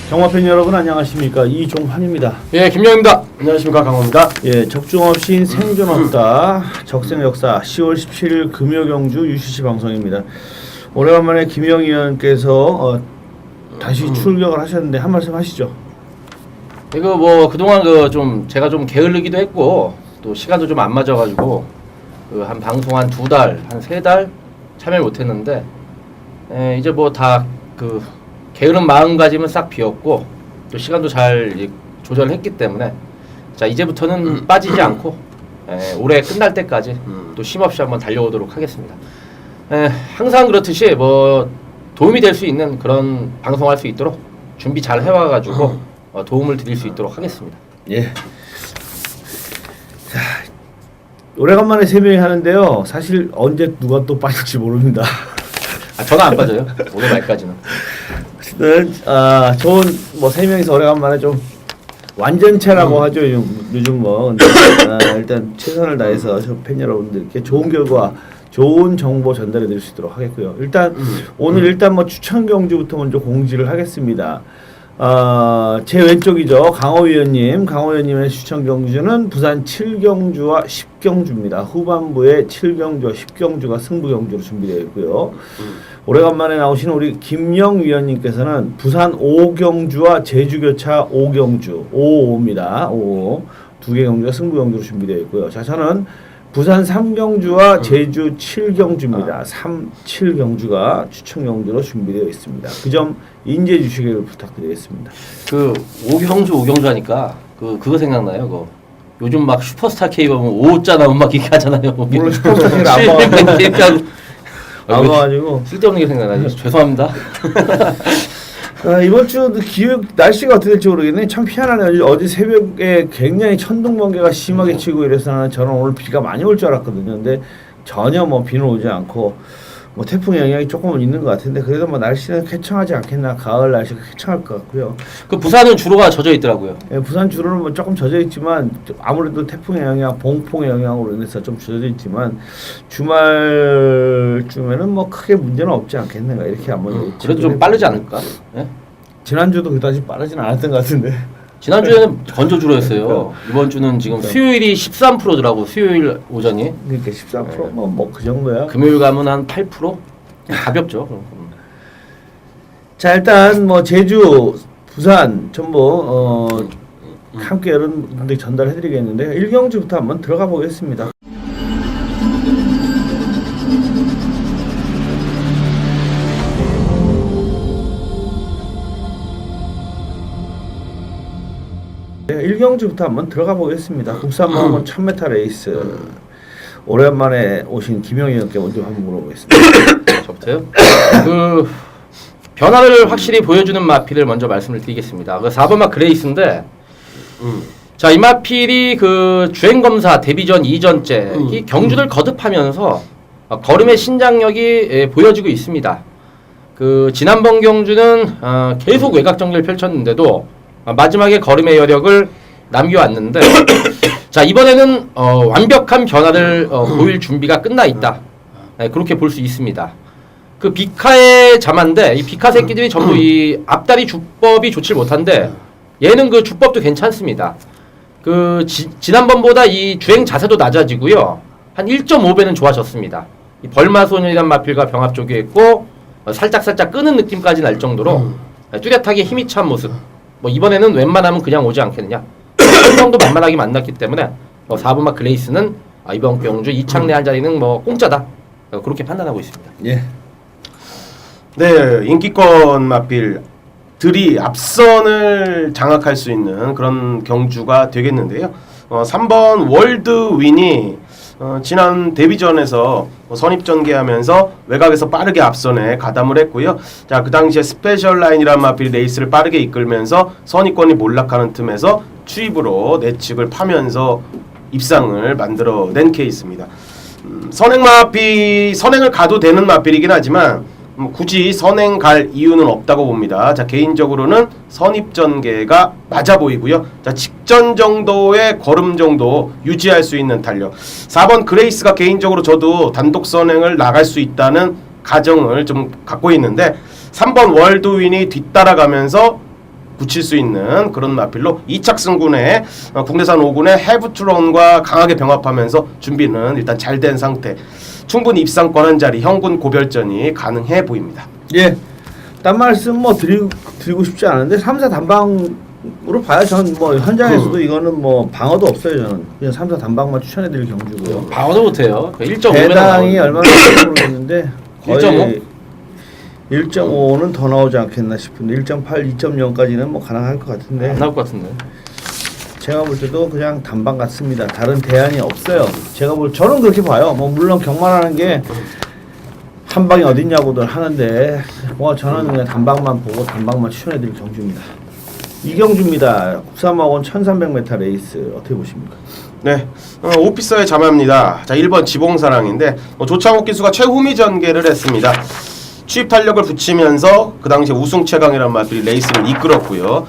경마팬 여러분 안녕하십니까. 이종환입니다. 예, 김영입니다. 안녕하십니까. 강호입니다. 예, 적중 없이 생존 없다. 적생 역사 10월 17일 금요경주 UCC 방송입니다. 오래간만에 김영 의원께서 다시 출격을 하셨는데 한 말씀 하시죠. 이거 뭐 그동안 좀 제가 좀 게을르기도 했고 또 시간도 좀 안 맞아가지고 한 방송 한 2달, 한 3달 참여 못했는데 이제 뭐 다 게으른 마음가짐은 싹 비었고 또 시간도 잘 조절했기 때문에 자 이제부터는 빠지지 않고 올해 끝날 때까지 또 쉼없이 한번 달려오도록 하겠습니다. 항상 그렇듯이 뭐 도움이 될 수 있는 그런 방송할 수 있도록 준비 잘 해와가지고 도움을 드릴 수 있도록 하겠습니다. 예. 자, 오래간만에 3명이 하는데요. 사실 언제 누가 또 빠질지 모릅니다. 저는 안 빠져요. 오늘 말까지는. 좋은 뭐 3명이서 오래간만에 좀 완전체라고 하죠. 요즘 뭐 근데, 일단 최선을 다해서 저 팬 여러분들께 좋은 결과, 좋은 정보 전달해 드릴 수 있도록 하겠고요. 일단 오늘 뭐 추천 경주부터 먼저 공지를 하겠습니다. 제 왼쪽이죠. 강호 위원님의 추천 경주는 부산 7경주와 10경주입니다. 후반부에 7경주와 10경주가 승부 경주로 준비되어 있고요. 오래간만에 나오신 우리 김영 위원님께서는 부산 5경주와 제주교차 5경주 5입니다. 5 두 개 경주가 승부 경주로 준비되어 있고요. 자, 저는 부산 3경주와 제주 7경주입니다. 7경주가 추천 경주로 준비되어 있습니다. 그 점 인지해 주시기를 부탁드리겠습니다. 5경주 하니까 그거 생각나요. 요즘 막 슈퍼스타 K 보면 5자 나오면 막 이렇게 하잖아요. 물론 슈퍼스타 K를 안 봐가지고 쓸데없는 게 생각나요. 죄송합니다. 이번 주 날씨가 어떻게 될지 모르겠네. 참 희한하네요. 어제 새벽에 굉장히 천둥번개가 심하게 치고 이래서 저는 오늘 비가 많이 올 줄 알았거든요. 근데 전혀 뭐 비는 오지 않고 뭐 태풍의 영향이 조금은 있는 것 같은데 그래도 뭐 날씨는 쾌청하지 않겠나. 가을 날씨가 쾌청할 것 같고요. 부산은 주로가 젖어 있더라고요. 예, 부산 주로는 뭐 조금 젖어 있지만 아무래도 태풍의 영향, 봉풍의 영향으로 인해서 좀 젖어 있지만 주말쯤에는 뭐 크게 문제는 없지 않겠는가 이렇게 한번. 그래도 좀 빠르지 않을까? 예? 지난주도 그다지 빠르진 않았던 것 같은데. 지난주에는 건조주로 했어요. 이번 주는 지금 수요일이 13%더라고. 수요일 오전이. 그러니까 13% 뭐 그 정도야. 금요일 가면 한 8%? 가볍죠. 자, 일단 뭐 제주, 부산 전부 함께 여러분들 전달해 드리겠는데 1경주부터 한번 들어가 보겠습니다. 네, 1경주부터 한번 들어가 보겠습니다. 국산마음은 1000m 레이스. 오랜만에 오신 김영희 의원께 먼저 한번 물어보겠습니다. 저부터요? 변화를 확실히 보여주는 마필을 먼저 말씀을 드리겠습니다. 4번마 그레이스인데 자, 이 마필이 주행검사 데뷔전 2전째 이 경주를 거듭하면서 걸음의 신장력이 보여지고 있습니다. 지난번 경주는 계속 외곽 정리를 펼쳤는데도 마지막에 걸음의 여력을 남겨왔는데 자, 이번에는 완벽한 변화를 보일 준비가 끝나 있다. 그렇게 볼 수 있습니다. 비카의 자만데 이 비카 새끼들이 전부 이 앞다리 주법이 좋지 못한데 얘는 주법도 괜찮습니다. 지난번보다 이 주행 자세도 낮아지고요. 한 1.5배는 좋아졌습니다. 이 벌마소년이란 마필과 병합 쪽에 있고 살짝 끄는 느낌까지 날 정도로 뚜렷하게 힘이 찬 모습. 뭐 이번에는 웬만하면 그냥 오지 않겠느냐. 그 정도 만만하게 만났기 때문에 4번마 그레이스는 이번 경주 이창래 한 자리는 뭐 공짜다. 그렇게 판단하고 있습니다. 예. 네, 인기권 마필들이 앞선을 장악할 수 있는 그런 경주가 되겠는데요. 3번 월드윈이 지난 데뷔전에서 선입전개하면서 외곽에서 빠르게 앞선에 가담을 했고요. 자, 그 당시에 스페셜라인이라는 마필이 레이스를 빠르게 이끌면서 선입권이 몰락하는 틈에서 추입으로 내측을 파면서 입상을 만들어낸 케이스입니다. 선행을 가도 되는 마필이긴 하지만 굳이 선행 갈 이유는 없다고 봅니다. 자, 개인적으로는 선입전개가 맞아 보이고요. 자, 직전 정도의 걸음 정도 유지할 수 있는 탄력. 4번 그레이스가 개인적으로 저도 단독 선행을 나갈 수 있다는 가정을 좀 갖고 있는데 3번 월드윈이 뒤따라가면서 붙일 수 있는 그런 마필로 이착승군의 국내산 5군의 해브트론과 강하게 병합하면서 준비는 일단 잘 된 상태. 충분히 입상권 한 자리 형군 고별전이 가능해 보입니다. 예. 딴 말씀 뭐 드리고 싶지 않은데 3사 단방으로 봐야 저는 뭐 현장에서도 이거는 뭐 방어도 없어요. 저는 그냥 3사 단방만 추천해드릴 경주고요. 방어도 못해요. 1.5m 배당이 얼마나 될지 모르겠는데 거의 1.5? 1.5는 더 나오지 않겠나 싶은데 1.8, 2.0까지는 뭐 가능할 것 같은데 안 나올 것 같은데. 제가 볼 때도 그냥 단방 같습니다. 다른 대안이 없어요. 저는 그렇게 봐요. 뭐 물론 경마라는 게 한 방이 어딨냐고들 하는데 뭐 저는 그냥 단방만 보고 단방만 추천해드릴 경주입니다. 이경주입니다. 국산마원 1300m 레이스 어떻게 보십니까? 네, 오피서의 자마입니다. 자, 1번 지봉사랑인데 조창욱 기수가 최후미 전개를 했습니다. 취입 탄력을 붙이면서 그 당시 우승 최강이라는 마필이 레이스를 이끌었고요.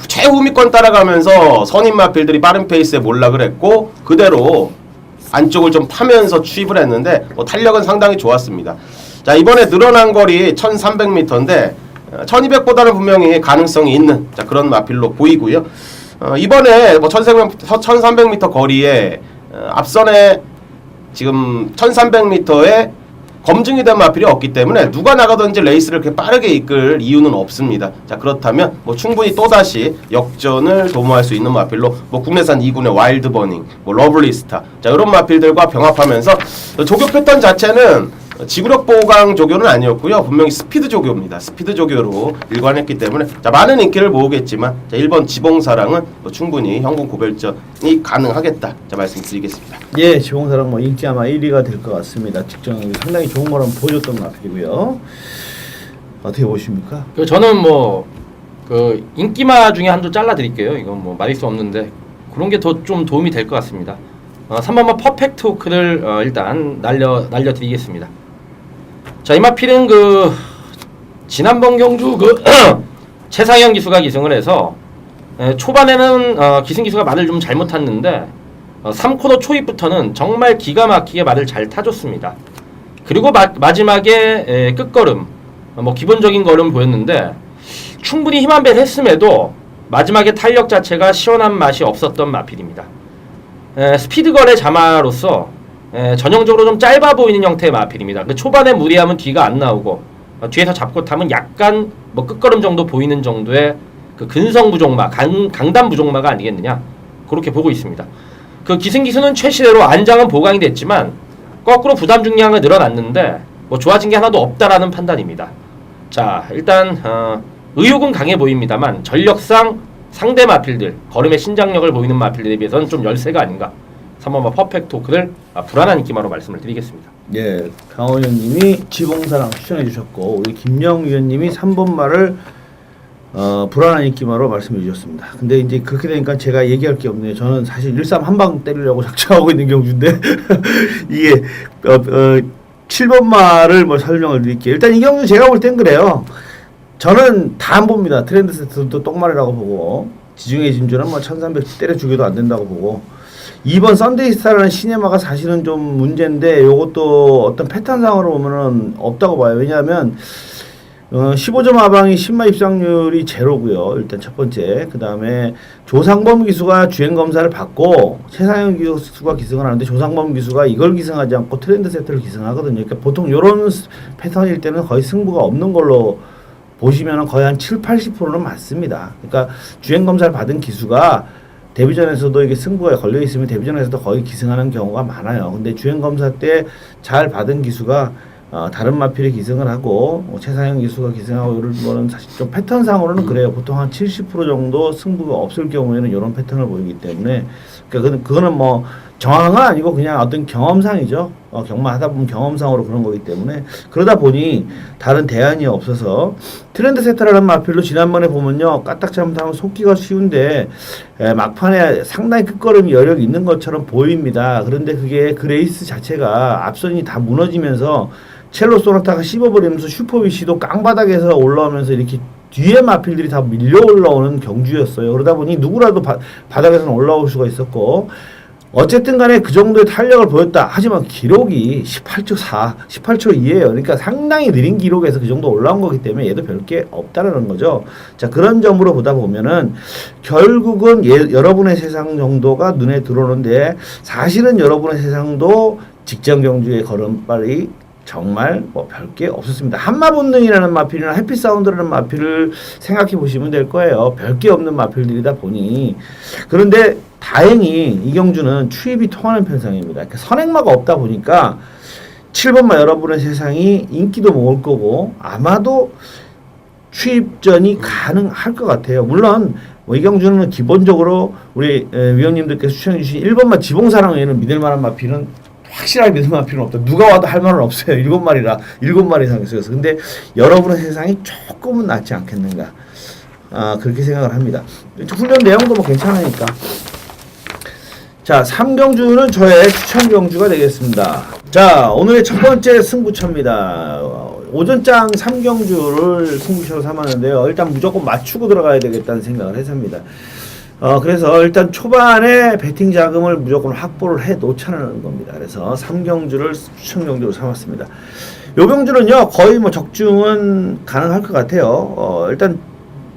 최후미권 따라가면서 선임 마필들이 빠른 페이스에 몰락을 했고 그대로 안쪽을 좀 파면서 취입을 했는데 탄력은 상당히 좋았습니다. 자, 이번에 늘어난 거리 1300m인데 1200보다는 분명히 가능성이 있는 그런 마필로 보이고요. 이번에 1300m 거리에 앞선에 지금 1300m에 검증이 된 마필이 없기 때문에 누가 나가든지 레이스를 그렇게 빠르게 이끌 이유는 없습니다. 자, 그렇다면 충분히 또다시 역전을 도모할 수 있는 마필로 국내산 2군의 와일드버닝, 러블리스타, 자, 이런 마필들과 병합하면서 조교 패턴 자체는 지구력 보강 조교는 아니었고요. 분명히 스피드 조교입니다. 스피드 조교로 일관했기 때문에 많은 인기를 모으겠지만 1번 지봉사랑은 충분히 형군 고별전이 가능하겠다. 말씀드리겠습니다. 예, 지봉사랑 인기 아마 1위가 될 것 같습니다. 직전에 상당히 좋은 거라면 보여줬던 마필이고요. 어떻게 보십니까? 저는 인기마 중에 한두 잘라드릴게요. 이건 말릴 수 없는데 그런 게 더 좀 도움이 될 것 같습니다. 3번만 퍼펙트 호크를 일단 날려드리겠습니다. 자, 이 마필은 지난번 경주 최상현 기수가 기승을 해서 초반에는 기승 기수가 말을 좀 잘못 탔는데 3코너 초입부터는 정말 기가 막히게 말을 잘 타줬습니다. 그리고 마지막에 끝걸음 기본적인 걸음 보였는데 충분히 힘 한 배 했음에도 마지막에 탄력 자체가 시원한 맛이 없었던 마필입니다. 스피드걸의 자마로서 전형적으로 좀 짧아 보이는 형태의 마필입니다. 초반에 무리하면 뒤가 안 나오고 뒤에서 잡고 타면 약간 끝걸음 정도 보이는 정도의 근성 부족마, 강단 부족마가 아니겠느냐 그렇게 보고 있습니다. 기승기수는 최시대로 안장은 보강이 됐지만 거꾸로 부담 중량은 늘어났는데 좋아진 게 하나도 없다라는 판단입니다. 자, 일단 의욕은 강해 보입니다만 전력상 상대 마필들, 걸음의 신장력을 보이는 마필들에 비해서는 좀 열세가 아닌가. 3번마 퍼펙트 호크를 불안한 인기마로 말씀을 드리겠습니다. 예, 강원 의원님이 지봉사랑 추천해 주셨고 우리 김영 위원님이 3번마를 불안한 인기마로 말씀해 주셨습니다. 근데 이제 그렇게 되니까 제가 얘기할 게 없네요. 저는 사실 1-3 한 방 때리려고 작정하고 있는 경주인데 이게 7번마를 설명을 드릴게요. 일단 이 경주 제가 볼 땐 그래요. 저는 다 안 봅니다. 트렌드 세트도 똥말이라고 보고 지중해 진주는 1300 때려주기도 안 된다고 보고 2번 썬데이스타라는 시네마가 사실은 좀 문제인데 요것도 어떤 패턴상으로 보면은 없다고 봐요. 왜냐하면 15점 하방이 10마 입상률이 제로고요. 일단 첫 번째. 그 다음에 조상범 기수가 주행 검사를 받고 최상현 기수가 기승을 하는데 조상범 기수가 이걸 기승하지 않고 트렌드 세트를 기승하거든요. 그러니까 보통 요런 패턴일 때는 거의 승부가 없는 걸로 보시면 거의 한 70-80%는 맞습니다. 그러니까 주행 검사를 받은 기수가 데뷔전에서도 이게 승부가 걸려 있으면 데뷔전에서도 거의 기승하는 경우가 많아요. 근데 주행 검사 때 잘 받은 기수가 다른 마필이 기승을 하고 최상현 기수가 기승하고 이런 거는 사실 좀 패턴상으로는 그래요. 보통 한 70% 정도 승부가 없을 경우에는 이런 패턴을 보이기 때문에 그러니까 그거는 정확한 건 아니고 그냥 어떤 경험상이죠. 경마하다 보면 경험상으로 그런 거기 때문에 그러다 보니 다른 대안이 없어서 트렌드 세터라는 마필로 지난번에 보면요. 까딱 잘못하면 속기가 쉬운데 막판에 상당히 끝걸음이 여력이 있는 것처럼 보입니다. 그런데 그게 그 레이스 자체가 앞선이 다 무너지면서 첼로 소나타가 씹어버리면서 슈퍼비시도 깡바닥에서 올라오면서 이렇게 뒤에 마필들이 다 밀려 올라오는 경주였어요. 그러다 보니 누구라도 바닥에서는 올라올 수가 있었고 어쨌든 간에 그 정도의 탄력을 보였다. 하지만 기록이 18초 4, 18초 2예요. 그러니까 상당히 느린 기록에서 그 정도 올라온 거기 때문에 얘도 별게 없다라는 거죠. 자, 그런 점으로 보다 보면은 결국은 여러분의 세상 정도가 눈에 들어오는데 사실은 여러분의 세상도 직전 경주의 걸음발이 정말 뭐 별게 없었습니다. 한마본능이라는 마필이나 해피사운드라는 마필을 생각해 보시면 될 거예요. 별게 없는 마필들이다 보니. 그런데 다행히 이 경주는 추입이 통하는 편성입니다. 그러니까 선행마가 없다 보니까 7번마 여러분의 세상이 인기도 모을 거고 아마도 추입전이 가능할 것 같아요. 물론 이 경주는 기본적으로 우리 위원님들께서 추천해 주신 1번마 지봉사랑 외에는 믿을 만한 마필은 확실하게 믿을 만한 필요는 없다. 누가 와도 할 말은 없어요. 7마리라 7마리 이상 있어서. 근데 여러분의 세상이 조금은 낫지 않겠는가. 그렇게 생각을 합니다. 훈련 내용도 뭐 괜찮으니까. 자, 3경주는 저의 추천 경주가 되겠습니다. 자, 오늘의 첫 번째 승부처입니다. 오전장 3경주를 승부처로 삼았는데요. 일단 무조건 맞추고 들어가야 되겠다는 생각을 해서입니다. 그래서 일단 초반에 배팅 자금을 무조건 확보를 해 놓자는 겁니다. 그래서 3경주를 추천 경주로 삼았습니다. 요 경주는요, 거의 뭐 적중은 가능할 것 같아요. 일단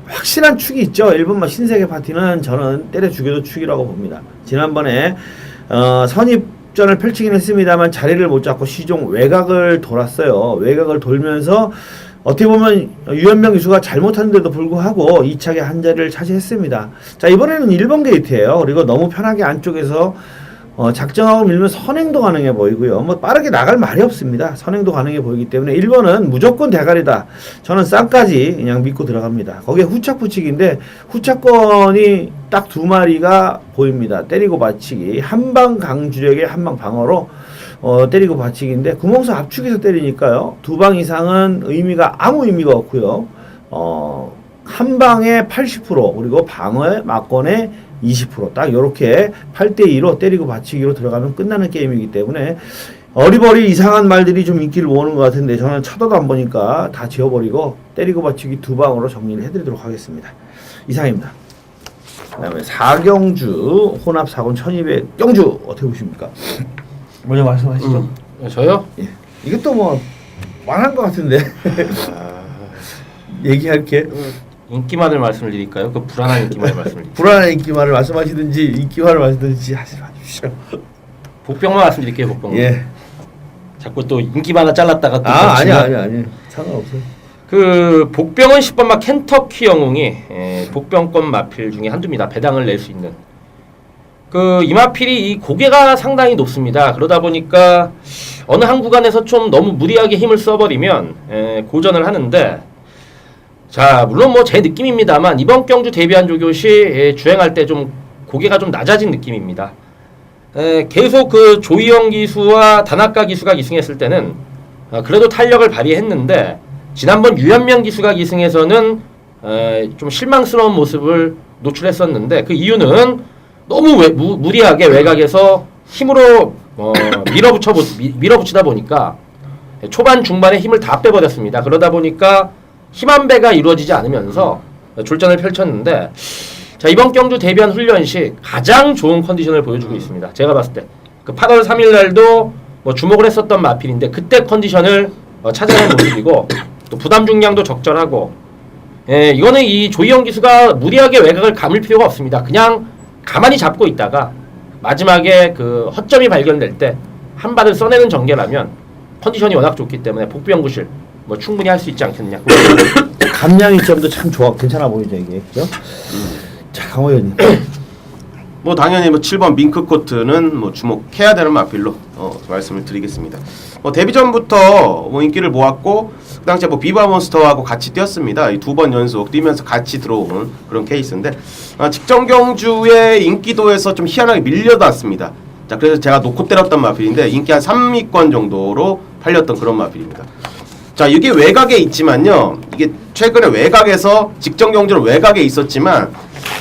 확실한 축이 있죠. 1번마 신세계 파티는 저는 때려 죽여도 축이라고 봅니다. 지난번에 선입전을 펼치긴 했습니다만 자리를 못 잡고 시종 외곽을 돌았어요. 외곽을 돌면서 어떻게 보면 유현명 기수가 잘못하는데도 불구하고 2차게 한 자리를 차지했습니다. 자, 이번에는 1번 게이트예요. 그리고 너무 편하게 안쪽에서 작정하고 밀면 선행도 가능해 보이고요. 뭐 빠르게 나갈 말이 없습니다. 선행도 가능해 보이기 때문에 1번은 무조건 대가리다. 저는 쌍까지 그냥 믿고 들어갑니다. 거기에 후착 붙이기인데 후착권이 딱 2마리가 보입니다. 때리고 받치기. 한방 강주력에 한방 방어로 때리고 받치기인데 구멍수 압축해서 때리니까요. 2방 이상은 아무 의미가 없고요. 한 방에 80% 그리고 방어에 막권에 20% 딱 요렇게 8대2로 때리고 받치기로 들어가면 끝나는 게임이기 때문에 어리버리 이상한 말들이 좀 인기를 모으는 것 같은데 저는 쳐다도 안 보니까 다 지워버리고 때리고 받치기 2방으로 정리를 해드리도록 하겠습니다. 이상입니다. 그 다음에 4경주 혼합 4권 1200 경주 어떻게 보십니까? 먼저 말씀하시죠. 저요? 예. 이것도 뭐 말한 것 같은데 얘기할게. 인기만을 말씀을 드릴까요? 그 불안한 인기만을 말씀을 드릴까요? 불안한 인기만을 말씀하시든지 인기만을 말씀하시든지 하지 마십시오. 복병만 말씀드릴게요. 복병. 예. 자꾸 또 인기만 잘랐다가 또 아니 상관없어요. 그 복병은 10번마 켄터키 영웅이 복병권 마필 중에 한두입니다. 배당을 낼 수 있는. 그 이 마필이 이 고개가 상당히 높습니다. 그러다 보니까 어느 한 구간에서 좀 너무 무리하게 힘을 써버리면 고전을 하는데, 자 물론 뭐 제 느낌입니다만 이번 경주 데뷔한 조교시 주행할 때 좀 고개가 좀 낮아진 느낌입니다. 계속 그 조이영 기수와 다나카 기수가 기승했을 때는 그래도 탄력을 발휘했는데, 지난번 유현명 기수가 기승해서는 좀 실망스러운 모습을 노출했었는데, 그 이유는 너무 무리하게 외곽에서 힘으로 밀어붙이다 보니까 초반 중반에 힘을 다 빼버렸습니다. 그러다 보니까 힘한 배가 이루어지지 않으면서 졸전을 펼쳤는데, 자 이번 경주 데뷔한 훈련 시 가장 좋은 컨디션을 보여주고 있습니다. 제가 봤을 때 그 8월 3일 날도 뭐 주목을 했었던 마필인데 그때 컨디션을 찾아낸 모습이고, 또 부담 중량도 적절하고, 이거는 이 조이영 기수가 무리하게 외곽을 감을 필요가 없습니다. 그냥 가만히 잡고 있다가 마지막에 그 허점이 발견될 때 한 발을 써내는 전개라면 컨디션이 워낙 좋기 때문에 복부연구실 뭐 충분히 할 수 있지 않겠느냐. 감량 이점도 참 좋아, 괜찮아 보이죠 이게, 그죠? 자, 강호 의원님. 뭐 당연히 뭐 7번 밍크 코트는 뭐 주목해야 되는 마필로 말씀을 드리겠습니다. 데뷔 전부터 뭐 인기를 모았고 그 당시에 뭐 비바 몬스터하고 같이 뛰었습니다. 이 2번 연속 뛰면서 같이 들어온 그런 케이스인데, 직전 경주의 인기도에서 좀 희한하게 밀려났습니다. 자, 그래서 제가 놓고 때렸던 마필인데 인기 한 3위권 정도로 팔렸던 그런 마필입니다. 자, 이게 외곽에 있지만요, 이게 최근에 외곽에서 직전 경주는 외곽에 있었지만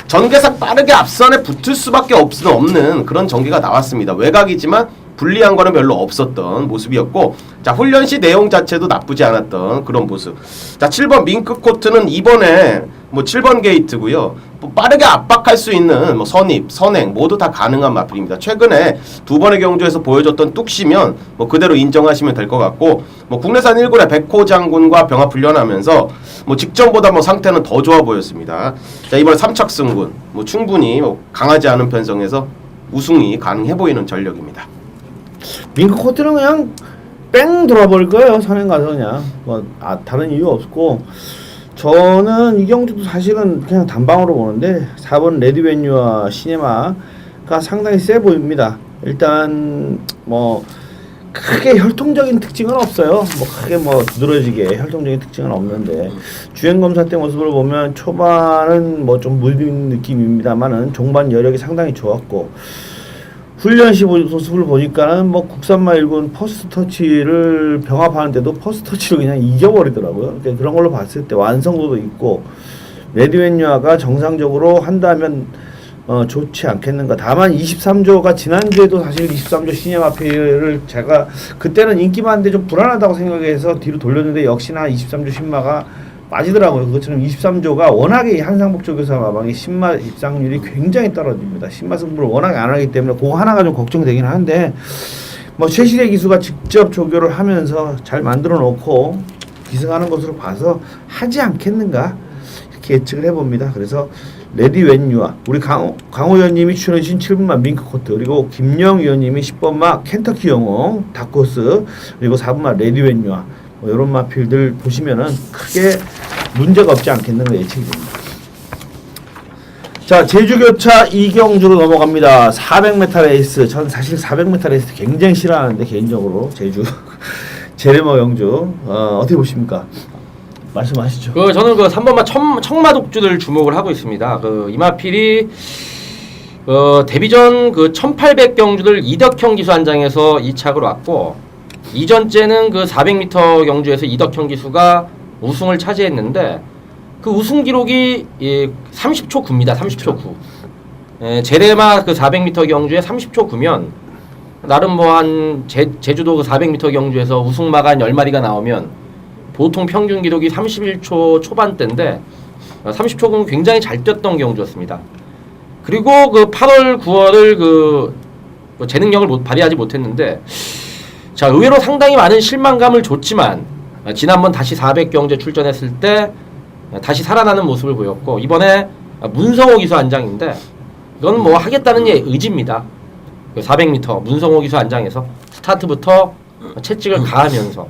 전개상 빠르게 앞선에 붙을 수밖에 없는 그런 전개가 나왔습니다. 외곽이지만 불리한 거는 별로 없었던 모습이었고, 자 훈련 시 내용 자체도 나쁘지 않았던 그런 모습. 자 7번 밍크 코트는 이번에 뭐 7번 게이트고요. 뭐 빠르게 압박할 수 있는 뭐 선입, 선행 모두 다 가능한 마필입니다. 최근에 두 번의 경주에서 보여줬던 뚝시면 뭐 그대로 인정하시면 될 것 같고, 뭐 국내산 1군의 백호 장군과 병합 훈련하면서 뭐 직전보다 뭐 상태는 더 좋아 보였습니다. 자, 이번에 3착 승군 뭐 충분히 뭐 강하지 않은 편성에서 우승이 가능해 보이는 전력입니다. 밍크 코트는 그냥 뺑 돌아버릴 거예요. 선행 가서 그냥 뭐 다른 이유 없고, 저는 이 경주도 사실은 그냥 단방으로 보는데 4번 레디웬유와 시네마가 상당히 세 보입니다. 일단 뭐 크게 혈통적인 특징은 없어요. 뭐 크게 뭐 두드러지게 혈통적인 특징은 없는데, 주행검사 때 모습을 보면 초반은 뭐 좀 무딘 느낌입니다만은 종반 여력이 상당히 좋았고, 훈련 시 모습을 보니까는 뭐 국산마 1군 퍼스트 터치를 병합하는데도 퍼스트 터치로 그냥 이겨버리더라고요. 그러니까 그런 걸로 봤을 때 완성도도 있고, 레디웬유아가 정상적으로 한다면 좋지 않겠는가. 다만 23조가 지난주에도 사실 23조 시네마필을 제가 그때는 인기 많은데 좀 불안하다고 생각해서 뒤로 돌렸는데, 역시나 23조 신마가 빠지더라고요. 그것처럼 23조가 워낙에 한상복조교사 마방의 신마 입상률이 굉장히 떨어집니다. 신마 승부를 워낙에 안 하기 때문에 그거 하나가 좀 걱정되긴 하는데, 뭐 최실의 기수가 직접 조교를 하면서 잘 만들어 놓고 기승하는 것으로 봐서 하지 않겠는가 이렇게 예측을 해봅니다. 그래서 레디 웬유아, 우리 강호 의원님이 추천해주신 7번마 밍크코트, 그리고 김영 의원님이 10번마 켄터키 영웅 다코스, 그리고 4번마 레디 웬유아, 뭐 이런 마필들 보시면은 크게 문제가 없지 않겠는가 예측이 됩니다. 자, 제주교차 이경주로 넘어갑니다. 400m 레이스. 전 사실 400m 레이스 굉장히 싫어하는데, 개인적으로 제주 제레머 경주 어떻게 보십니까? 말씀하시죠. 저는 그 3번마 청마독주를 주목을 하고 있습니다. 그 이마필이 데뷔전 그 1800 경주를 이덕형 기수 한 장에서 2착으로 왔고, 이전째는 그 400m 경주에서 이덕형 기수가 우승을 차지했는데, 그 우승 기록이 30초 9입니다. 30초 9. 제레마 그 400m 경주에 30초 9면 나름 뭐 한 제주도 그 400m 경주에서 우승마가 한 10마리가 나오면 보통 평균 기록이 31초 초반대인데 30초 9는 굉장히 잘 뛰었던 경주였습니다. 그리고 그 8월 9월을 그 재능력을 발휘하지 못했는데, 자, 의외로 상당히 많은 실망감을 줬지만 지난번 다시 400 경주에 출전했을 때 다시 살아나는 모습을 보였고, 이번에 문성호 기수 안장인데 이건 뭐 하겠다는 의지입니다. 400m 문성호 기수 안장에서 스타트부터 채찍을 가하면서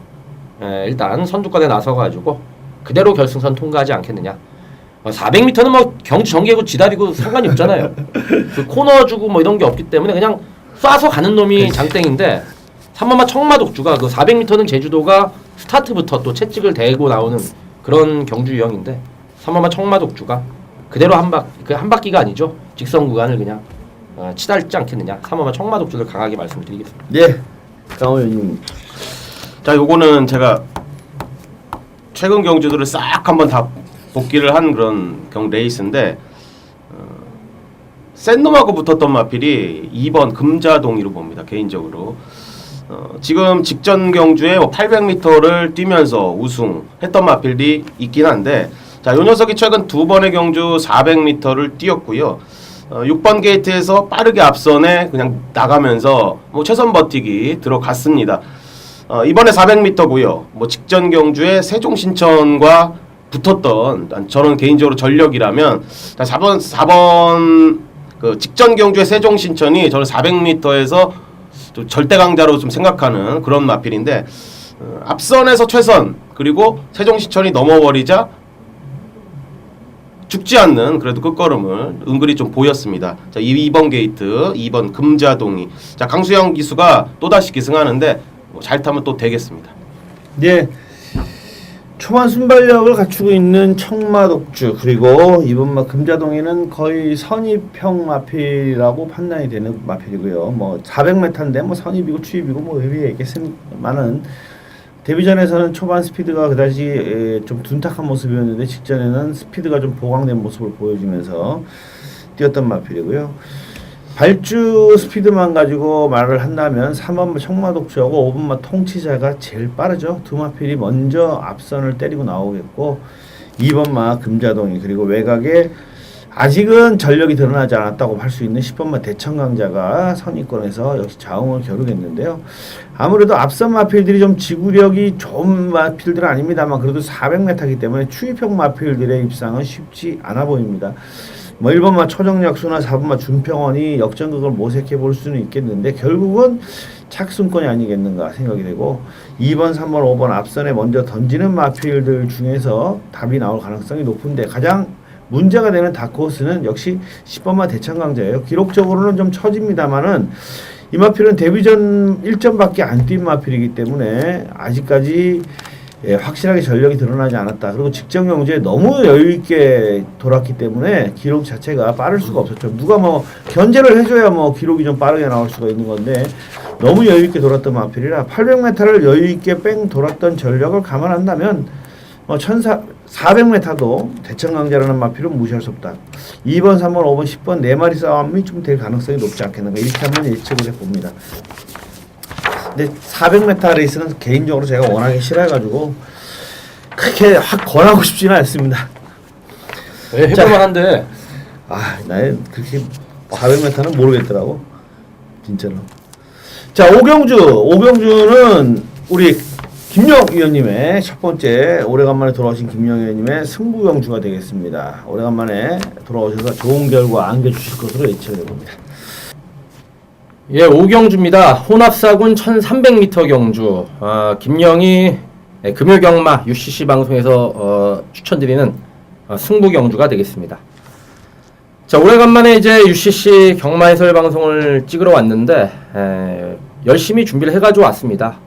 일단 선두권에 나서가지고 그대로 결승선 통과하지 않겠느냐. 400m는 뭐 경주 전개구 지다리고 상관이 없잖아요. 그 코너 주고 뭐 이런 게 없기 때문에 그냥 쏴서 가는 놈이 장땡인데, 3번마 청마독주가 그 400m는 제주도가 스타트부터 또 채찍을 대고 나오는 그런 경주 유형인데, 3번마 청마독주가 그대로 한 바퀴가 아니죠. 직선 구간을 그냥 치달지 않겠느냐. 3번마 청마독주를 강하게 말씀드리겠습니다. 네, 강호 의원님. 자, 요거는 제가 최근 경주들을 싹 한번 다 복귀를 한 그런 레이스인데, 센 놈하고 붙었던 마필이 2번 금자동이로 봅니다. 개인적으로. 지금 직전 경주에 800m를 뛰면서 우승했던 마필이 있긴 한데, 자, 요 녀석이 최근 두 번의 경주 400m를 뛰었고요. 6번 게이트에서 빠르게 앞선에 그냥 나가면서 뭐 최선 버티기 들어갔습니다. 이번에 400m고요. 뭐 직전 경주에 세종신천과 붙었던, 저는 개인적으로 전력이라면 4번 그 직전 경주의 세종신천이 저는 400m에서 좀 절대 강자로 좀 생각하는 그런 마필인데, 앞선에서 최선, 그리고 세종신천이 넘어버리자 죽지 않는 그래도 끝걸음을 은근히 좀 보였습니다. 자, 2번 게이트, 2번 금자동이. 자, 강수영 기수가 또다시 기승하는데 뭐 잘 타면 또 되겠습니다. 네, 초반 순발력을 갖추고 있는 청마독주, 그리고 2번마 금자동이는 거의 선입형 마필이라고 판단이 되는 마필이고요. 뭐 400m인데 뭐 선입이고 추입이고 뭐 의미가 있겠습니다만은, 데뷔전에서는 초반 스피드가 그다지 좀 둔탁한 모습이었는데 직전에는 스피드가 좀 보강된 모습을 보여주면서 뛰었던 마필이고요. 발주 스피드만 가지고 말을 한다면 3번마 청마독주하고 5번마 통치자가 제일 빠르죠. 두 마필이 먼저 앞선을 때리고 나오겠고, 2번마 금자동이, 그리고 외곽에 아직은 전력이 드러나지 않았다고 할 수 있는 10번마 대천강자가 선입권에서 역시 자웅을 겨루겠는데요. 아무래도 앞선 마필들이 좀 지구력이 좋은 마필들은 아닙니다만 그래도 400m이기 때문에 추위평 마필들의 입상은 쉽지 않아 보입니다. 뭐 1번마 초정약수나 4번마 준평원이 역전극을 모색해 볼 수는 있겠는데 결국은 착순권이 아니겠는가 생각이 되고 2번, 3번, 5번 앞선에 먼저 던지는 마필들 중에서 답이 나올 가능성이 높은데 가장 문제가 되는 다크호스는 역시 10번마 대천강자예요. 기록적으로는 좀 처집니다만은 이 마필은 데뷔전 1점밖에 안 뛴 마필이기 때문에 아직까지 확실하게 전력이 드러나지 않았다. 그리고 직전 경주에 너무 여유 있게 돌았기 때문에 기록 자체가 빠를 수가 없었죠. 누가 뭐 견제를 해줘야 뭐 기록이 좀 빠르게 나올 수가 있는 건데 너무 여유 있게 돌았던 마필이라 800m를 여유 있게 뺑 돌았던 전력을 감안한다면 400m도 대천강자라는 마필은 무시할 수 없다. 2번, 3번, 5번, 10번 4마리 싸움이 좀 될 가능성이 높지 않겠는가 이렇게 한번 예측을 해봅니다. 근데 400m 레이스는 개인적으로 제가 워낙에 싫어해가지고 그렇게 확 권하고 싶지는 않습니다. 네, 해볼만 한데. 나는 그렇게 400m는 모르겠더라고. 진짜로. 자, 오경주는 우리 김영 위원님의 첫 번째 오래간만에 돌아오신 김영 위원님의 승부경주가 되겠습니다. 오래간만에 돌아오셔서 좋은 결과 안겨주실 것으로 예측해 봅니다. 예, 오경주입니다. 혼합사군 1300m 경주. 김영희 금요경마 UCC 방송에서 추천드리는 승부 경주가 되겠습니다. 자, 오래간만에 이제 UCC 경마 해설 방송을 찍으러 왔는데 열심히 준비를 해가지고 왔습니다.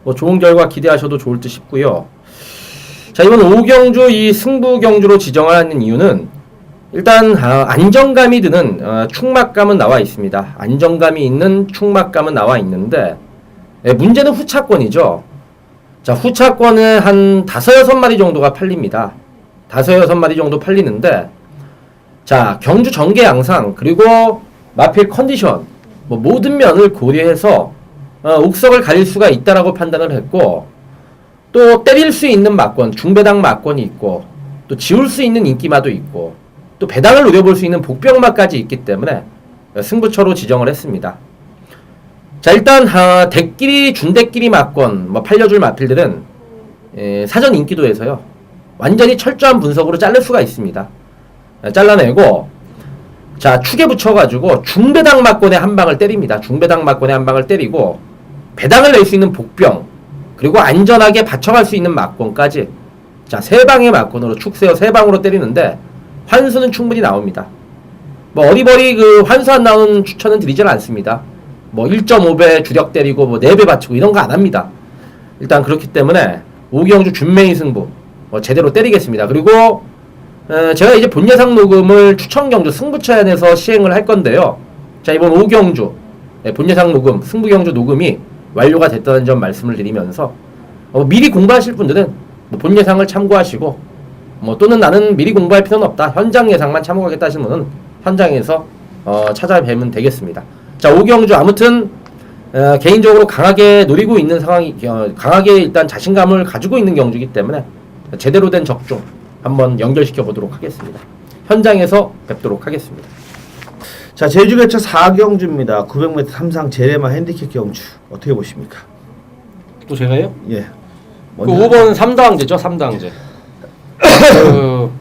뭐 좋은 결과 기대하셔도 좋을 듯 싶고요. 자, 이번 오경주 이 승부 경주로 지정하는 이유는 일단 안정감이 드는 충막감은 나와 있습니다. 안정감이 있는 충막감은 나와 있는데 문제는 후차권이죠. 자, 후차권에 한 5-6마리 정도가 팔립니다. 5-6마리 정도 팔리는데 자, 경주 전개 양상 그리고 마필 컨디션 뭐 모든 면을 고려해서 옥석을 가릴 수가 있다라고 판단을 했고 또 때릴 수 있는 막권, 중배당 막권이 있고 또 지울 수 있는 인기마도 있고 또 배당을 노려볼 수 있는 복병마까지 있기 때문에 승부처로 지정을 했습니다. 자, 일단 대끼리 준대끼리 막권 뭐 팔려줄 마필들은 사전 인기도에서요 완전히 철저한 분석으로 자를 수가 있습니다. 잘라내고 자, 축에 붙여가지고 중배당 막권에 한 방을 때립니다. 중배당 막권에 한 방을 때리고 배당을 낼 수 있는 복병 그리고 안전하게 받쳐갈 수 있는 막권까지 자, 3방의 막권으로 축 세어 3방으로 때리는데 환수는 충분히 나옵니다. 뭐 어리버리 그 환수 안 나오는 추천은 드리질 않습니다. 뭐 1.5배 주력 때리고 뭐 4배 받치고 이런 거 안 합니다. 일단 그렇기 때문에 오경주 준맹이 승부 제대로 때리겠습니다. 그리고 제가 이제 본 예상 녹음을 추천 경주 승부차연에서 시행을 할 건데요. 자, 이번 오경주 본 예상 녹음 승부 경주 녹음이 완료가 됐다는 점 말씀을 드리면서 미리 공부하실 분들은 뭐 본 예상을 참고하시고 뭐 또는 나는 미리 공부할 필요는 없다. 현장 예상만 참고하겠다 하시는 분은 현장에서 찾아뵈면 되겠습니다. 자, 오경주 아무튼 개인적으로 강하게 노리고 있는 상황이 강하게 일단 자신감을 가지고 있는 경주이기 때문에 제대로 된 적중 한번 연결시켜 보도록 하겠습니다. 현장에서 뵙도록 하겠습니다. 자, 제주개차 4경주입니다. 900m 삼상 제레마 핸디캡 경주 어떻게 보십니까? 또 제가요? 예. 그 5번 3당제죠, 3당제. 그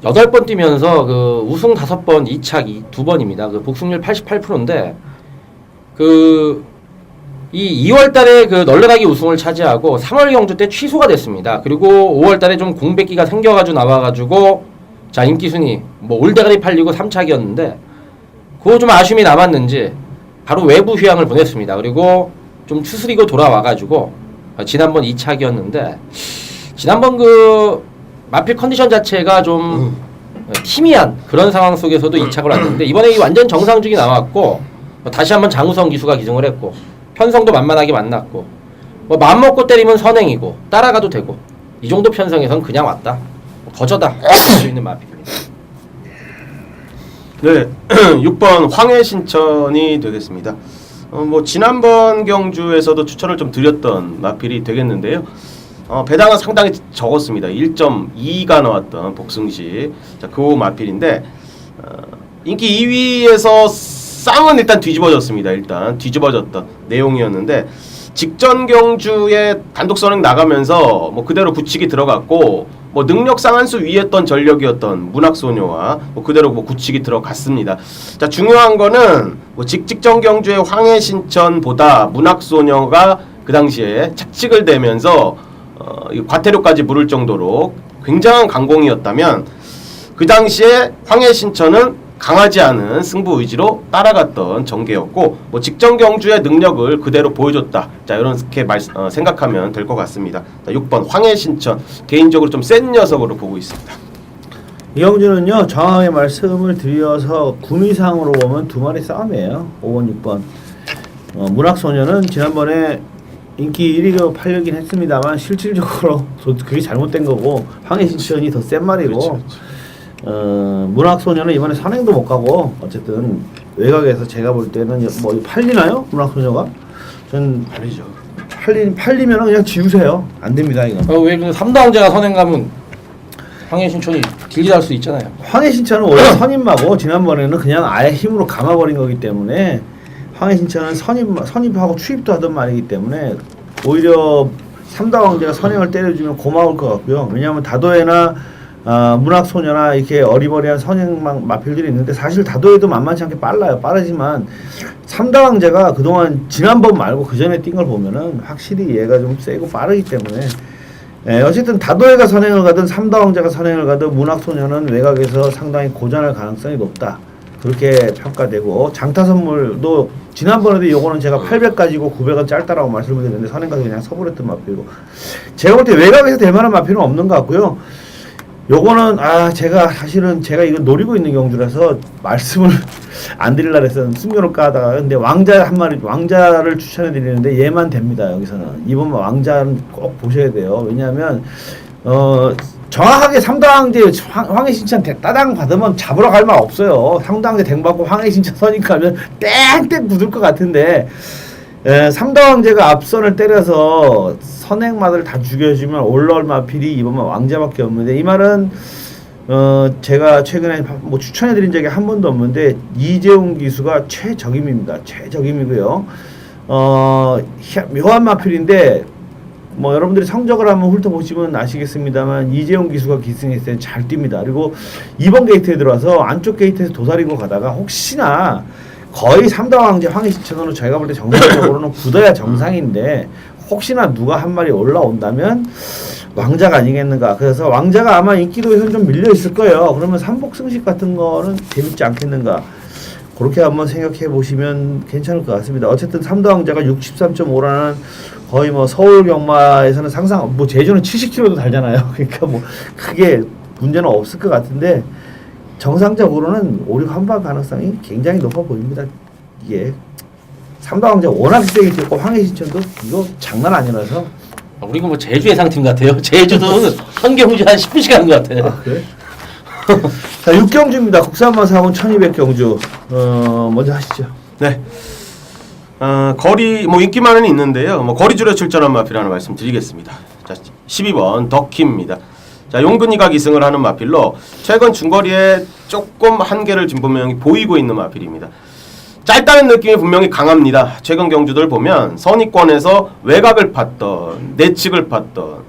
8번 뛰면서 그 우승 5번, 2착 2번입니다. 그 복승률 88%인데 이 2월달에 그 널널하게 우승을 차지하고 3월 경주 때 취소가 됐습니다. 그리고 5월달에 좀 공백기가 생겨가지고 나와가지고 자, 인기순위 뭐 올대가리 팔리고 3착이었는데 그거 좀 아쉬움이 남았는지 바로 외부 휴양을 보냈습니다. 그리고 좀 추스리고 돌아와가지고 지난번 2착이었는데 지난번 그 마필 컨디션 자체가 좀 희미한 그런 상황 속에서도 2착을 왔는데 이번에 완전 정상적이 나왔고 다시 한번 장우성 기수가 기승을 했고 편성도 만만하게 만났고 뭐 맘먹고 때리면 선행이고 따라가도 되고 이 정도 편성에선 그냥 왔다 거저다 할 수 있는 마필입니다. 네, 6번 황해신천이 되겠습니다. 뭐 지난번 경주에서도 추천을 좀 드렸던 마필이 되겠는데요. 배당은 상당히 적었습니다. 1.2가 나왔던 복승시. 자, 그 마필인데 인기 2위에서 쌍은 일단 뒤집어졌습니다. 일단 뒤집어졌던 내용이었는데 직전 경주에 단독 선행 나가면서 뭐 그대로 굳히기 들어갔고 뭐 능력 상한수 위했던 전력이었던 문학소녀와 뭐 그대로 뭐 굳히기 들어갔습니다. 자, 중요한 거는 뭐 직전 경주의 황해신천보다 문학소녀가 그 당시에 착직을 대면서 이 과태료까지 물을 정도로 굉장한 강공이었다면 그 당시에 황해신천은 강하지 않은 승부 의지로 따라갔던 전개였고 뭐 직전 경주의 능력을 그대로 보여줬다. 자, 이렇게 생각하면 될 것 같습니다. 자, 6번 황해신천 개인적으로 좀 센 녀석으로 보고 있습니다. 이 경주는요 정확하게 말씀을 드려서 구미상으로 보면 두 마리 싸움이에요. 5번 6번. 문학소녀는 지난번에 인기 1위로 팔려긴 했습니다만 실질적으로 그게 잘못된 거고 황해신천이 더 센 말이고 그렇죠. 문학소녀는 이번에 선행도 못 가고 어쨌든 외곽에서 제가 볼 때는 뭐 팔리나요? 문학소녀가? 전 팔리죠. 팔리면은 그냥 지우세요. 안 됩니다 이건. 왜 그 삼다왕제가 선행 가면 황해신천이 길게 갈 수 있잖아요. 황해신천은 원래 선임마고 지난번에는 그냥 아예 힘으로 감아버린 거기 때문에 황해신천은 선임하고 추입도 하던 말이기 때문에 오히려 삼다왕제가 선행을 때려주면 고마울 것 같고요. 왜냐하면 다도해나 문학소녀나 이렇게 어리버리한 선행 마필들이 있는데 사실 다도해도 만만치 않게 빨라요. 빠르지만 삼다왕제가 그동안 지난번 말고 그 전에 뛴 걸 보면은 확실히 얘가 좀 세고 빠르기 때문에 어쨌든 다도해가 선행을 가든 삼다왕제가 선행을 가든 문학소녀는 외곽에서 상당히 고전할 가능성이 높다. 그렇게 평가되고 장타선물도 지난번에도 요거는 제가 800 가지고 900은 짧다라고 말씀을 드렸는데 선행 가서 그냥 서브랬던 마필이고 제가 볼 때 외곽에서 될 만한 마필은 없는 것 같고요. 요거는 제가 사실은 제가 이거 노리고 있는 경주라서 말씀을 안 드리려고 했었는데 숨겨놓을까 하다가 근데 왕자 한 마리 왕자를 추천해 드리는데 얘만 됩니다. 여기서는 이번 왕자는 꼭 보셔야 돼요. 왜냐하면 정확하게 삼다왕제 황해신천 따당 받으면 잡으러 갈 말 없어요. 삼다왕제 댕 받고 황해신천 선입가면 땡땡 굳을 것 같은데 삼다왕제가 앞선을 때려서 선행마들 다 죽여주면 올라올 마필이 이번만 왕자밖에 없는데 이 말은 제가 최근에 뭐 추천해드린 적이 한 번도 없는데 이재훈 기수가 최적임입니다. 최적임이고요. 묘한 마필인데 뭐 여러분들이 성적을 한번 훑어보시면 아시겠습니다만 이재훈 기수가 기승했을 때 잘 뜁니다. 그리고 2번 게이트에 들어와서 안쪽 게이트에서 도사리고 가다가 혹시나 거의 삼다왕제 황해신천으로 저희가 볼 때 정상적으로는 굳어야 정상인데 혹시나 누가 한 마리 올라온다면 왕자가 아니겠는가. 그래서 왕자가 아마 인기도에서는 좀 밀려 있을 거예요. 그러면 삼복승식 같은 거는 재밌지 않겠는가. 그렇게 한번 생각해 보시면 괜찮을 것 같습니다. 어쨌든 삼다왕자가 63.5라는 거의 뭐 서울 경마에서는 상상 뭐 제주는 70km도 달잖아요. 그러니까 뭐 크게 문제는 없을 것 같은데 정상적으로는 5, 6 한방 가능성이 굉장히 높아 보입니다. 이게 삼다왕자 워낙 세게 뛰었고 황해신천도 이거 장난 아니라서 우리가 뭐 제주 예상팀 같아요. 제주도는 한 경주 한 10분씩 하는 것 같아요. 그래? 자 6경주입니다. 국산만 사온 1200경주 먼저 하시죠. 네. 거리 뭐 인기만은 있는데요. 뭐 거리줄에 출전한 마필이라는 말씀 드리겠습니다. 자 12번 덕희입니다. 자 용근이가 기승을 하는 마필로 최근 중거리에 조금 한계를 좀 분명히 보이고 있는 마필입니다. 짧다는 느낌이 분명히 강합니다. 최근 경주들 보면 선입권에서 외곽을 팠던 내측을 팠던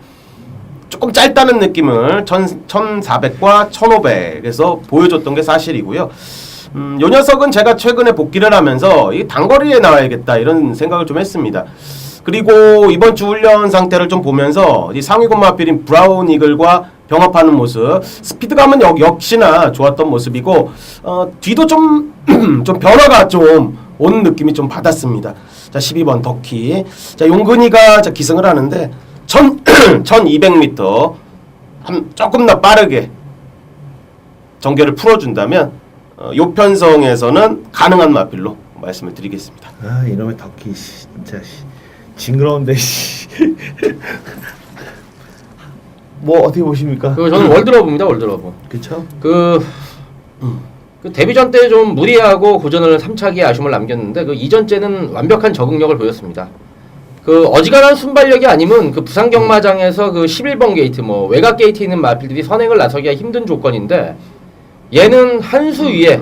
조금 짧다는 느낌을 1400과 1500에서 보여줬던 게 사실이고요. 요 녀석은 제가 최근에 복귀를 하면서 이 단거리에 나와야겠다 이런 생각을 좀 했습니다. 그리고 이번 주 훈련 상태를 좀 보면서 이 상위권 마필인 브라운 이글과 병합하는 모습, 스피드감은 역시나 좋았던 모습이고 뒤도 좀 변화가 좀 온 느낌이 좀 받았습니다. 자 12번 덕희. 자 용근이가 기승을 하는데 1200m 조금 더 빠르게 전개를 풀어준다면 요편성에서는 가능한 마필로 말씀을 드리겠습니다. 이놈의 덕희 진짜 징그러운데 뭐 어떻게 보십니까? 저는 월드러브입니다. 월드러브. 그렇죠? 그 데뷔전 때 좀 무리하고 고전을 3차기에 아쉬움을 남겼는데 그 이전째는 완벽한 적응력을 보였습니다. 그 어지간한 순발력이 아니면 그 부산 경마장에서 그 11번 게이트 뭐 외곽 게이트에 있는 마필들이 선행을 나서기가 힘든 조건인데 얘는 한 수 위에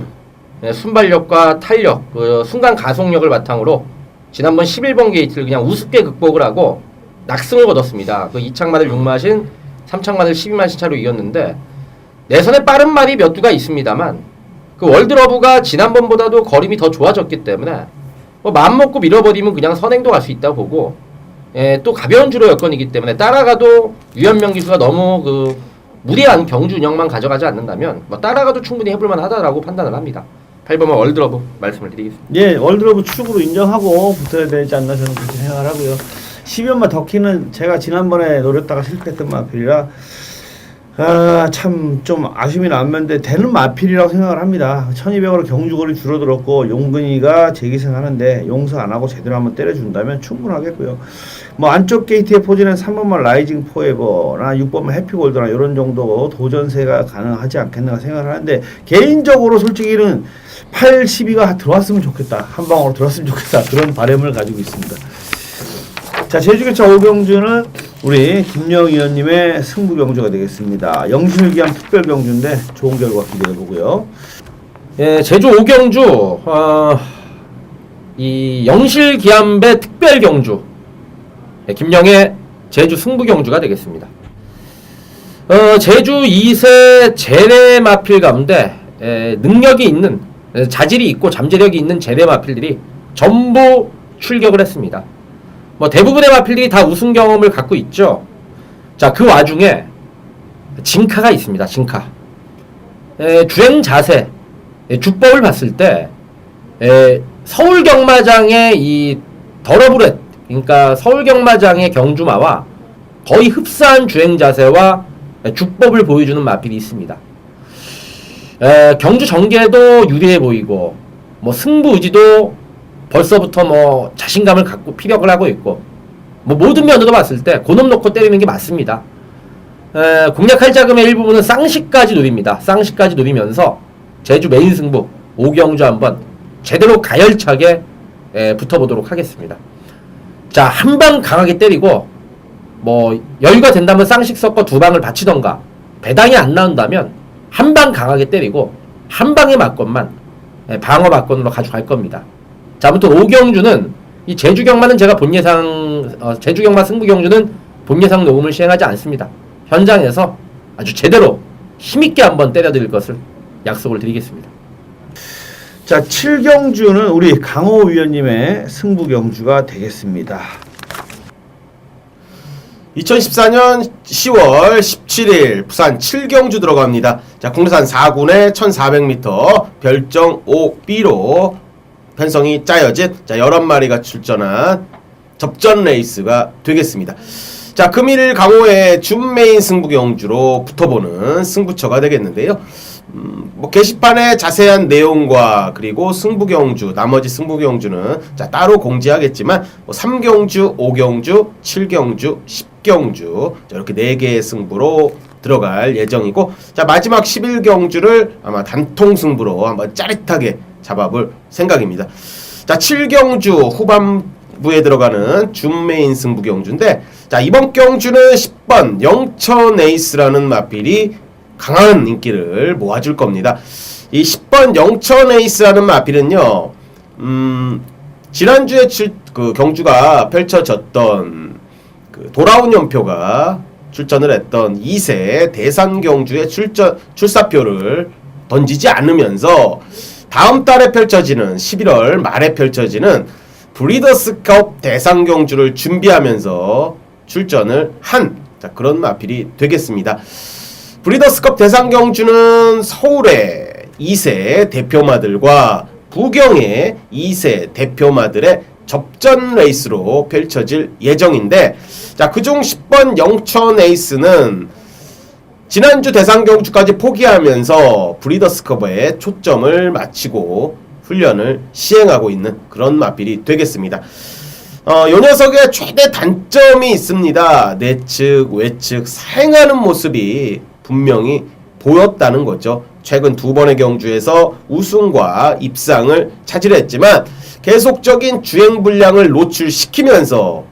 순발력과 탄력, 그 순간 가속력을 바탕으로 지난번 11번 게이트를 그냥 우습게 극복을 하고 낙승을 거뒀습니다. 그 2창마들 6마신, 3창마들 12마신 차로 이겼는데 내선에 빠른 말이 몇 두가 있습니다만 그 월드러브가 지난번보다도 거림이 더 좋아졌기 때문에 뭐 마음 먹고 밀어버리면 그냥 선행도 갈 수 있다고 보고 또 가벼운 주로 여건이기 때문에 따라가도 유현명 기수가 너무 그 무리한 경주 운영만 가져가지 않는다면 뭐 따라가도 충분히 해볼만 하다라고 판단을 합니다. 8번은 월드러브 말씀을 드리겠습니다. 예, 월드러브 축으로 인정하고 붙어야 되지 않나 저는 그렇게 생각을 하고요. 10연마 덕키는 제가 지난번에 노렸다가 실패했던 마필이라 참 좀 아쉬움이 남는데 되는 마필이라고 생각을 합니다. 1200으로 경주거리 줄어들었고 용근이가 재기승하는데 용서 안 하고 제대로 한번 때려준다면 충분하겠고요. 뭐 안쪽 게이트의 포진은 3번만 라이징 포에버나 6번만 해피골드나 이런 정도 도전세가 가능하지 않겠나 생각을 하는데 개인적으로 솔직히는 82가 들어왔으면 좋겠다. 한 방으로 들어왔으면 좋겠다. 그런 바람을 가지고 있습니다. 자, 제주교차 5경주는 우리 김영 의원님의 승부 경주가 되겠습니다. 영실기한 특별 경주인데 좋은 결과 기대해 보고요. 예, 제주 5경주 이 영실기암배 특별 경주 김영의 제주 승부 경주가 되겠습니다. 제주 2세 재래 마필 가운데 능력이 있는 자질이 있고 잠재력이 있는 재래 마필들이 전부 출격을 했습니다. 뭐 대부분의 마필들이 다 우승 경험을 갖고 있죠. 자, 그 와중에 진카가 있습니다. 진카. 주행 자세, 주법을 봤을 때 서울 경마장의 이 더러브렛, 그러니까 서울 경마장의 경주마와 거의 흡사한 주행 자세와 주법을 보여주는 마필이 있습니다. 경주 전개도 유리해 보이고 뭐 승부 의지도 벌써부터 뭐 자신감을 갖고 피력을 하고 있고 뭐 모든 면으로 봤을 때 고놈 놓고 때리는 게 맞습니다. 공략할 자금의 일부분은 쌍시까지 노립니다. 쌍시까지 노리면서 제주 메인 승부 5경주 한번 제대로 가열차게 붙어보도록 하겠습니다. 자, 한 방 강하게 때리고 뭐 여유가 된다면 쌍식 섞어 두 방을 바치던가 배당이 안 나온다면 한 방 강하게 때리고 한 방의 맞건만 방어 맞건으로 가져갈 겁니다. 자, 아무튼 5경주는 이 제주경마는 제가 본예상 제주경마 승부경주는 본예상 녹음을 시행하지 않습니다. 현장에서 아주 제대로 힘있게 한번 때려드릴 것을 약속을 드리겠습니다. 자, 7경주는 우리 강호 위원님의 승부 경주가 되겠습니다. 2014년 10월 17일 부산 7경주 들어갑니다. 자, 국내산 4군에 1400m 별정 5B로 편성이 짜여진 11마리가 출전한 접전 레이스가 되겠습니다. 자, 금일 강호의 준메인 승부 경주로 붙어보는 승부처가 되겠는데요. 뭐 게시판에 자세한 내용과 그리고 승부 경주, 나머지 승부 경주는 자, 따로 공지하겠지만 뭐 3경주, 5경주, 7경주, 10경주 이렇게 4개의 승부로 들어갈 예정이고, 자, 마지막 11경주를 아마 단통 승부로 한번 짜릿하게 잡아볼 생각입니다. 자, 7경주 후반부에 들어가는 준메인 승부 경주인데, 자, 이번 경주는 10번 영천 에이스라는 마필이 강한 인기를 모아줄 겁니다. 이 10번 영천 에이스라는 마필은요, 지난주에 그 경주가 펼쳐졌던 그 돌아온 연표가 출전을 했던 2세 대산 경주의 출사표를 던지지 않으면서 다음 달에 펼쳐지는 11월 말에 펼쳐지는 브리더스컵 대상 경주를 준비하면서 출전을 한 그런 마필이 되겠습니다. 브리더스컵 대상 경주는 서울의 2세 대표마들과 부경의 2세 대표마들의 접전 레이스로 펼쳐질 예정인데, 자, 그중 10번 영천 에이스는 지난주 대상 경주까지 포기하면서 브리더스컵에 초점을 맞추고 훈련을 시행하고 있는 그런 마필이 되겠습니다. 요 녀석의 최대 단점이 있습니다. 내측, 외측 사행하는 모습이 분명히 보였다는 거죠. 최근 2번의 경주에서 우승과 입상을 차지했지만 계속적인 주행 분량을 노출시키면서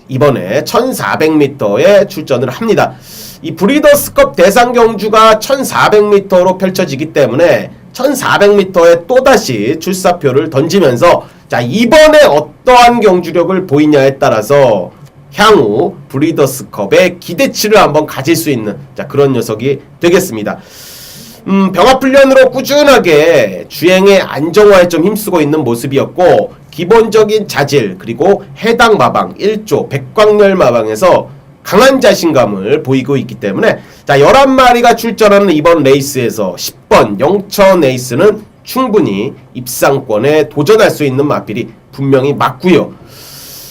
이번에 1400m에 출전을 합니다. 이 브리더스컵 대상 경주가 1400m로 펼쳐지기 때문에 1400m에 또다시 출사표를 던지면서 자, 이번에 어떠한 경주력을 보이냐에 따라서 향후 브리더스컵의 기대치를 한번 가질 수 있는 자, 그런 녀석이 되겠습니다. 병합훈련으로 꾸준하게 주행의 안정화에 좀 힘쓰고 있는 모습이었고, 기본적인 자질 그리고 해당 마방 1조 백광열 마방에서 강한 자신감을 보이고 있기 때문에 자, 11마리가 출전하는 이번 레이스에서 10번 영천 에이스는 충분히 입상권에 도전할 수 있는 마필이 분명히 맞고요.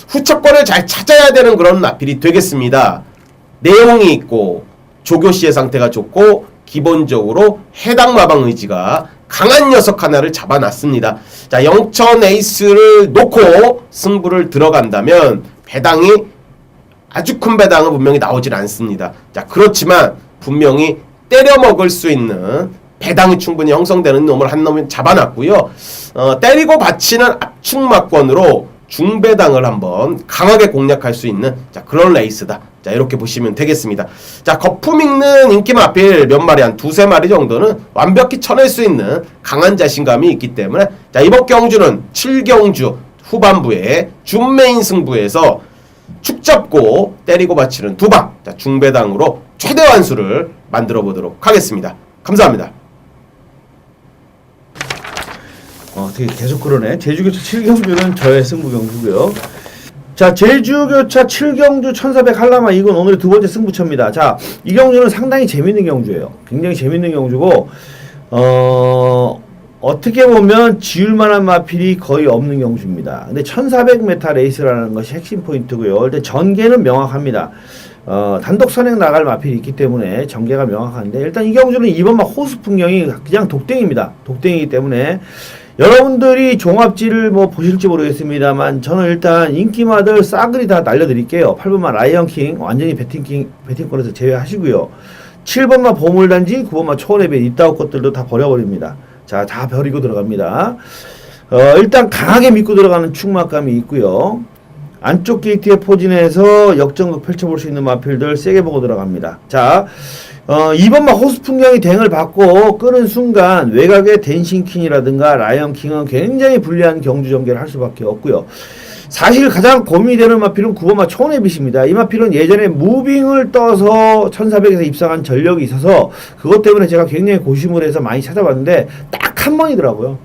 후차권을 잘 찾아야 되는 그런 마필이 되겠습니다. 내용이 있고 조교씨의 상태가 좋고 기본적으로 해당 마방 의지가 강한 녀석 하나를 잡아놨습니다. 자, 영천 에이스를 놓고 승부를 들어간다면 배당이 아주 큰 배당은 분명히 나오질 않습니다. 자, 그렇지만 분명히 때려 먹을 수 있는 배당이 충분히 형성되는 놈을 한 놈이 잡아놨고요. 때리고 받치는 압축마권으로 중배당을 한번 강하게 공략할 수 있는 자, 그런 레이스다. 자, 이렇게 보시면 되겠습니다. 자, 거품 있는 인기 마필 몇 마리, 한 두세 마리 정도는 완벽히 쳐낼 수 있는 강한 자신감이 있기 때문에 자, 이번 경주는 7경주 후반부에 준메인 승부에서 축 잡고 때리고 받치는 두방, 자, 중배당으로 최대 완수를 만들어 보도록 하겠습니다. 감사합니다. 되게 계속 그러네. 제주교차 7경주는 저의 승부 경주고요. 자, 제주교차 7경주 1400 한라마, 이건 오늘의 두 번째 승부처입니다. 자, 이 경주는 상당히 재밌는 경주예요. 굉장히 재밌는 경주고, 어떻게 보면 지울만한 마필이 거의 없는 경주입니다. 근데 1400m 레이스라는 것이 핵심 포인트고요. 일단 전개는 명확합니다. 단독 선행 나갈 마필이 있기 때문에 전개가 명확한데, 일단 이 경주는 이번 막 호수 풍경이 그냥 독땡입니다. 독땡이기 때문에 여러분들이 종합지를 뭐 보실지 모르겠습니다만, 저는 일단 인기마들 싸그리 다 날려드릴게요. 8번마 라이언킹 완전히 배팅권에서 제외하시고요. 7번마 보물단지, 9번마 초원해변 이따오 것들도 다 버려버립니다. 자, 다 버리고 들어갑니다. 일단 강하게 믿고 들어가는 충막감이 있고요. 안쪽 게이트에 포진해서 역전극 펼쳐볼 수 있는 마필들 세게 보고 들어갑니다. 자, 이번만 호수 풍경이 댕을 받고 끄는 순간 외곽의 댄싱킹이라든가 라이언킹은 굉장히 불리한 경주 전개를 할 수밖에 없고요. 사실 가장 고민이 되는 마필은 9번마 초원해빛입니다. 이 마필은 예전에 무빙을 떠서 1400에서 입상한 전력이 있어서 그것 때문에 제가 굉장히 고심을 해서 많이 찾아봤는데 딱 한 번이더라고요.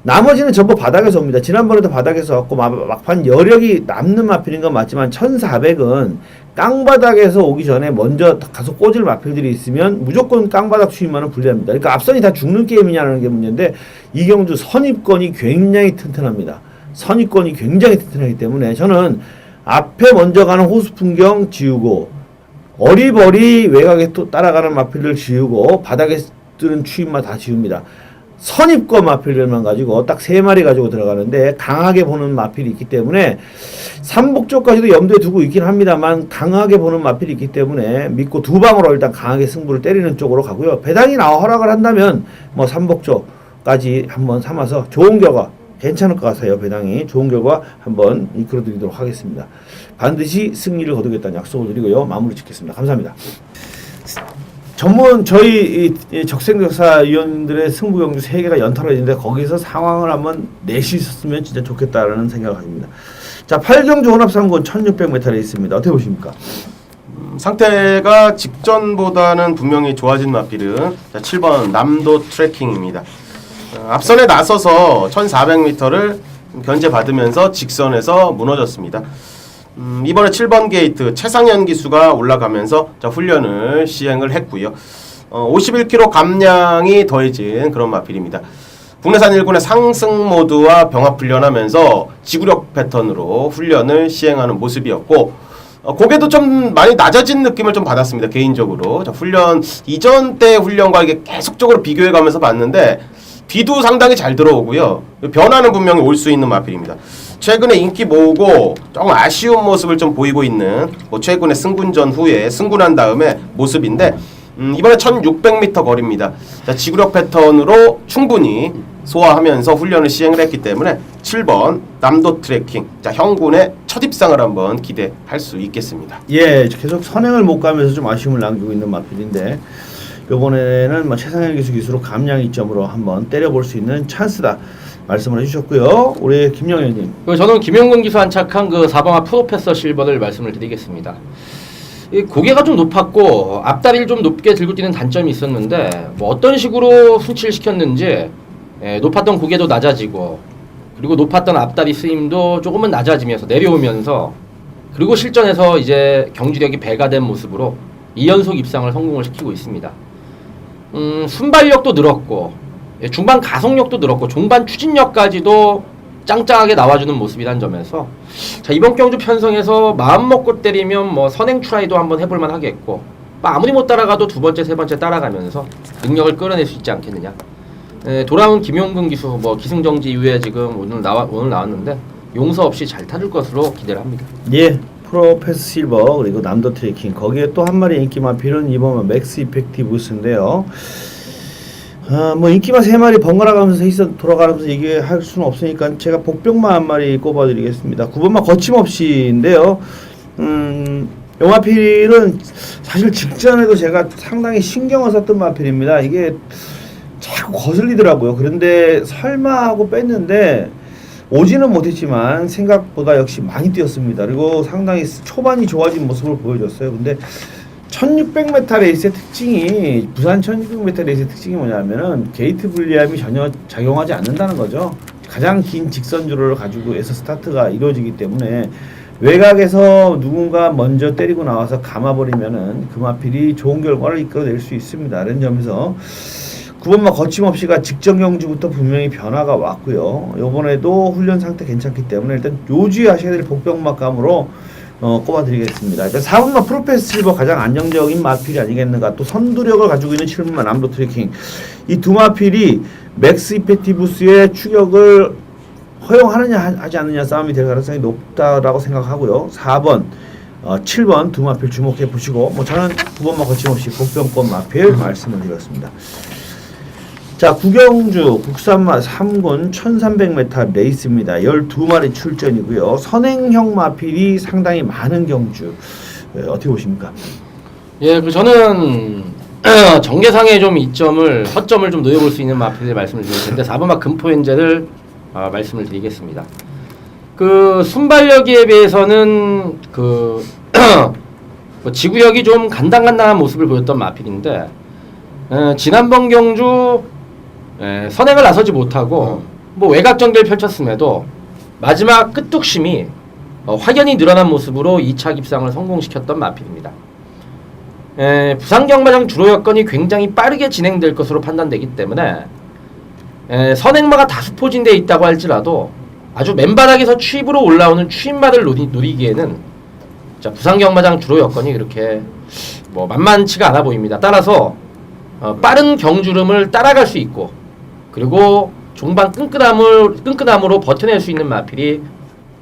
나머지는 전부 바닥에서 옵니다. 지난번에도 바닥에서 왔고 막판 여력이 남는 마필인 건 맞지만 1400은 깡바닥에서 오기 전에 먼저 가서 꽂을 마필들이 있으면 무조건 깡바닥 추임만은 불리합니다. 그러니까 앞선이 다 죽는 게임이냐는 게 문제인데, 이 경주 선입권이 굉장히 튼튼합니다. 선입권이 굉장히 튼튼하기 때문에 저는 앞에 먼저 가는 호수 풍경 지우고 어리버리 외곽에 또 따라가는 마필들 지우고 바닥에 뜨는 추임만 다 지웁니다. 선입권 마필들만 가지고 딱 3마리 가지고 들어가는데, 강하게 보는 마필이 있기 때문에 삼복 쪽까지도 염두에 두고 있긴 합니다만 강하게 보는 마필이 있기 때문에 믿고 두 방으로 일단 강하게 승부를 때리는 쪽으로 가고요. 배당이 나와 허락을 한다면 뭐 삼복 쪽까지 한번 삼아서 좋은 결과, 괜찮을 것 같아요. 배당이 좋은 결과 한번 이끌어 드리도록 하겠습니다. 반드시 승리를 거두겠다는 약속을 드리고요. 마무리 짓겠습니다. 감사합니다. 전문 저희 적생적사위원들의 승부경주 3개가 연달아있는데 거기서 상황을 한번 낼 수 있었으면 진짜 좋겠다라는 생각을 합니다. 자, 8경주 혼합상권 1600m 레이스입니다. 어떻게 보십니까? 상태가 직전보다는 분명히 좋아진 마필은 자, 7번 남도 트래킹입니다. 앞선에 나서서 1400m를 견제받으면서 직선에서 무너졌습니다. 이번에 7번 게이트 최상현 기수가 올라가면서 자, 훈련을 시행을 했고요. 51km 감량이 더해진 그런 마필입니다. 국내산 1군의 상승 모드와 병합 훈련하면서 지구력 패턴으로 훈련을 시행하는 모습이었고, 고개도 좀 많이 낮아진 느낌을 좀 받았습니다. 개인적으로. 자, 훈련 이전 때 훈련과 이게 계속적으로 비교해가면서 봤는데 뒤도 상당히 잘 들어오고요. 변화는 분명히 올 수 있는 마필입니다. 최근에 인기 모으고 조금 아쉬운 모습을 좀 보이고 있는 뭐 최근에 승군전 후에 승군한 다음에 모습인데, 이번에 1600m 거리입니다. 자, 지구력 패턴으로 충분히 소화하면서 훈련을 시행을 했기 때문에 7번 남도 트래킹, 자 형군의 첫 입상을 한번 기대할 수 있겠습니다. 예, 계속 선행을 못 가면서 좀 아쉬움을 남기고 있는 마필인데 이번에는 뭐 최상현 기수로 감량 2점으로 한번 때려볼 수 있는 찬스다 말씀을 해주셨고요. 우리 김영현님. 저는 김용근 기수 안착한 그 4방아 프로페서 실버를 말씀을 드리겠습니다. 이 고개가 좀 높았고 앞다리를 좀 높게 들고 뛰는 단점이 있었는데 뭐 어떤 식으로 순치를 시켰는지 높았던 고개도 낮아지고 그리고 높았던 앞다리 스임도 조금은 낮아지면서 내려오면서 그리고 실전에서 이제 경주력이 배가 된 모습으로 2연속 입상을 성공을 시키고 있습니다. 순발력도 늘었고 중반 가속력도 늘었고 종반 추진력까지도 짱짱하게 나와주는 모습이란 점에서 자 이번 경주 편성에서 마음 먹고 때리면 뭐 선행 트라이도 한번 해볼만 하겠고 아무리 못 따라가도 두 번째 세 번째 따라가면서 능력을 끌어낼 수 있지 않겠느냐. 돌아온 김용근 기수 뭐 기승정지 이후에 지금 오늘 나왔는데 용서 없이 잘 타줄 것으로 기대를 합니다. 예, 프로페서 실버 그리고 남도 트래킹 거기에 또 한 마리 인기 마필은 이번 맥스 이펙티브스인데요. 뭐 인기마 3마리 번갈아 가면서 돌아가면서 얘기할 수는 없으니까 제가 복병마 한 마리 꼽아드리겠습니다. 9번마 거침없이인데요. 용마필은 사실 직전에도 제가 상당히 신경을 썼던 마필입니다. 이게 자꾸 거슬리더라고요. 그런데 설마 하고 뺐는데 오지는 못했지만 생각보다 역시 많이 뛰었습니다. 그리고 상당히 초반이 좋아진 모습을 보여줬어요. 근데 1600m 레이스의 특징이 부산 1600m 레이스의 특징이 뭐냐면은 게이트 불리함이 전혀 작용하지 않는다는 거죠. 가장 긴 직선주로를 가지고 해서 스타트가 이루어지기 때문에 외곽에서 누군가 먼저 때리고 나와서 감아버리면은 그 마필이 좋은 결과를 이끌어낼 수 있습니다. 이런 점에서 9번마 거침없이가 직전 경주부터 분명히 변화가 왔고요. 이번에도 훈련 상태 괜찮기 때문에 일단 요주하셔야 될 복병마감으로 꼽아드리겠습니다. 일단 4번마 프로페서 실버 가장 안정적인 마필이 아니겠는가. 또 선두력을 가지고 있는 7번마 남도 트래킹. 이 두 마필이 맥스 이펙티브스의 추격을 허용하느냐 하지 않느냐 싸움이 될 가능성이 높다라고 생각하고요. 4번, 7번 두 마필 주목해 보시고 뭐 저는 9번마 거침없이 복병권 마필 말씀을 드렸습니다. 자, 구경주 국산마 3군 1300m 레이스입니다. 12마리 출전이고요. 선행형 마필이 상당히 많은 경주. 어떻게 보십니까? 예, 저는 정계상에 좀 이점을 허점을 좀 놓여볼 수 있는 마필을 말씀을 드릴 텐데 4번마 금포현재를 말씀을 드리겠습니다. 그 순발력에 비해서는 그 뭐 지구력이 좀 간당간당한 모습을 보였던 마필인데 지난번 경주 선행을 나서지 못하고 뭐 외곽 전개를 펼쳤음에도 마지막 끝뚝심이 확연히 늘어난 모습으로 2차 입상을 성공시켰던 마필입니다. 부산 경마장 주로 여건이 굉장히 빠르게 진행될 것으로 판단되기 때문에 선행마가 다수 포진되어 있다고 할지라도 아주 맨바닥에서 추입으로 올라오는 추입마를 노리기에는 자, 부산 경마장 주로 여건이 그렇게 뭐 만만치가 않아 보입니다. 따라서 빠른 경주름을 따라갈 수 있고 그리고 종반 끈끈함으로 버텨낼 수 있는 마필이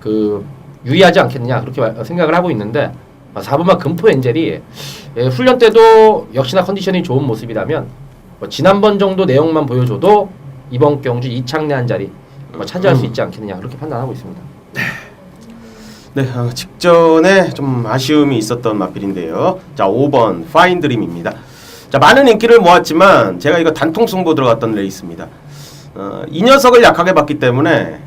그 유리하지 않겠느냐 그렇게 생각을 하고 있는데 4번마 금포 엔젤이 훈련 때도 역시나 컨디션이 좋은 모습이라면 뭐 지난번 정도 내용만 보여줘도 이번 경주 이창내 한 자리 차지할 수 있지 않겠느냐 그렇게 판단하고 있습니다. 네, 직전에 좀 아쉬움이 있었던 마필인데요. 자, 5번 파인드림입니다. 자, 많은 인기를 모았지만 제가 이거 단통 승부 들어갔던 레이스입니다. 이 녀석을 약하게 봤기 때문에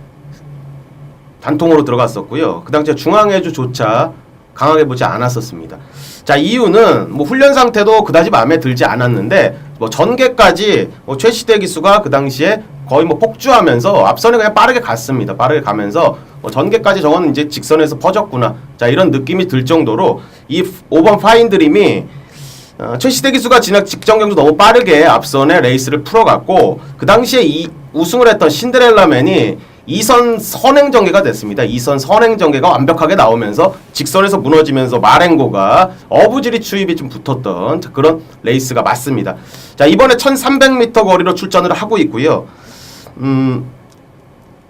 단통으로 들어갔었고요. 그 당시에 중앙해주조차 강하게 보지 않았었습니다. 자, 이유는 뭐 훈련 상태도 그다지 마음에 들지 않았는데 뭐 전개까지 최시대 기수가 그 당시에 거의 뭐 폭주하면서 앞선에 그냥 빠르게 갔습니다. 빠르게 가면서 전개까지 저거는 이제 직선에서 퍼졌구나. 자, 이런 느낌이 들 정도로 이 5번 파인드림이 최시대 기수가 지난 직전 경주 너무 빠르게 앞선에 레이스를 풀어갔고 그 당시에 이 우승을 했던 신데렐라맨이 2선 선행 전개가 됐습니다. 2선 선행 전개가 완벽하게 나오면서 직선에서 무너지면서 마랭고가 어부지리 추입이 좀 붙었던 그런 레이스가 맞습니다. 자, 이번에 1300m 거리로 출전을 하고 있고요.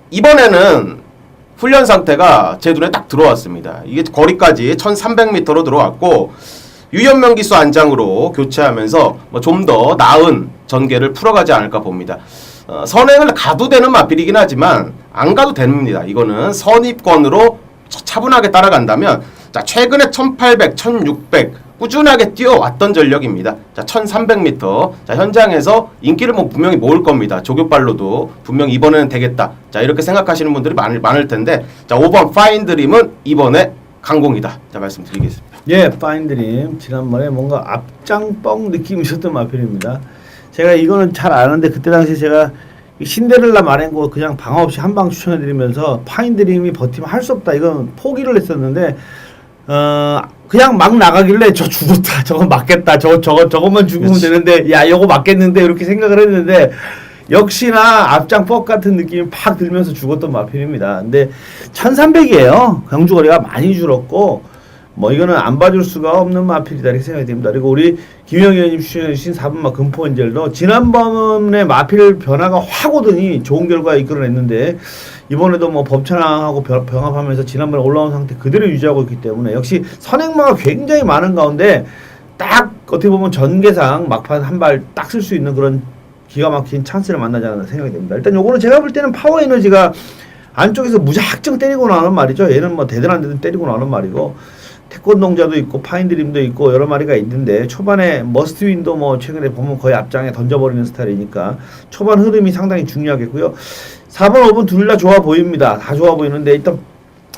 이번에는 훈련 상태가 제 눈에 딱 들어왔습니다. 이게 거리까지 1300m로 들어왔고 유현명 기수 안장으로 교체하면서 좀 더 나은 전개를 풀어가지 않을까 봅니다. 선행을 가도 되는 마필이긴 하지만 안 가도 됩니다. 이거는 선입권으로 차분하게 따라간다면 자 최근에 1800, 1600 꾸준하게 뛰어왔던 전력입니다. 자 1300m 자 현장에서 인기를 뭐 분명히 모을 겁니다. 조교발로도 분명히 이번에는 되겠다. 자 이렇게 생각하시는 분들이 많을 텐데 자 5번 파인드림은 이번에 강공이다. 자 말씀드리겠습니다. 예, 파인드림 지난번에 뭔가 앞장뻥 느낌이 있었던 마필입니다. 제가 이거는 잘 아는데 그때 당시에 제가 신데렐라 마랭고 그냥 방어 없이 한 방 추천해드리면서 파인드림이 버티면 할 수 없다 이건 포기를 했었는데 그냥 막 나가길래 저 죽었다 저거 맞겠다 저것만 죽으면 그렇지. 되는데 야 이거 맞겠는데 이렇게 생각을 했는데 역시나 앞장 뻑 같은 느낌이 팍 들면서 죽었던 마필입니다. 근데 1300이에요. 경주거리가 많이 줄었고 뭐 이거는 안 봐줄 수가 없는 마필이다 이렇게 생각이 됩니다. 그리고 우리 김영 의원님 추천해주신 4번마 금포엔젤도 지난번에 마필 변화가 확 오더니 좋은 결과 이끌어냈는데 이번에도 뭐 법천왕하고 병합하면서 지난번에 올라온 상태 그대로 유지하고 있기 때문에 역시 선행마가 굉장히 많은 가운데 딱 어떻게 보면 전개상 막판 한 발 딱 쓸 수 있는 그런 기가 막힌 찬스를 만나지 않나 생각이 됩니다. 일단 요거는 제가 볼 때는 파워 에너지가 안쪽에서 무작정 때리고 나오는 말이죠. 얘는 뭐 대단한 데도 때리고 나오는 말이고 태권동자도 있고 파인드림도 있고 여러 마리가 있는데 초반에 머스트윈도 뭐 최근에 보면 거의 앞장에 던져버리는 스타일이니까 초반 흐름이 상당히 중요하겠고요. 4번, 5번 둘 다 좋아 보입니다. 다 좋아 보이는데 일단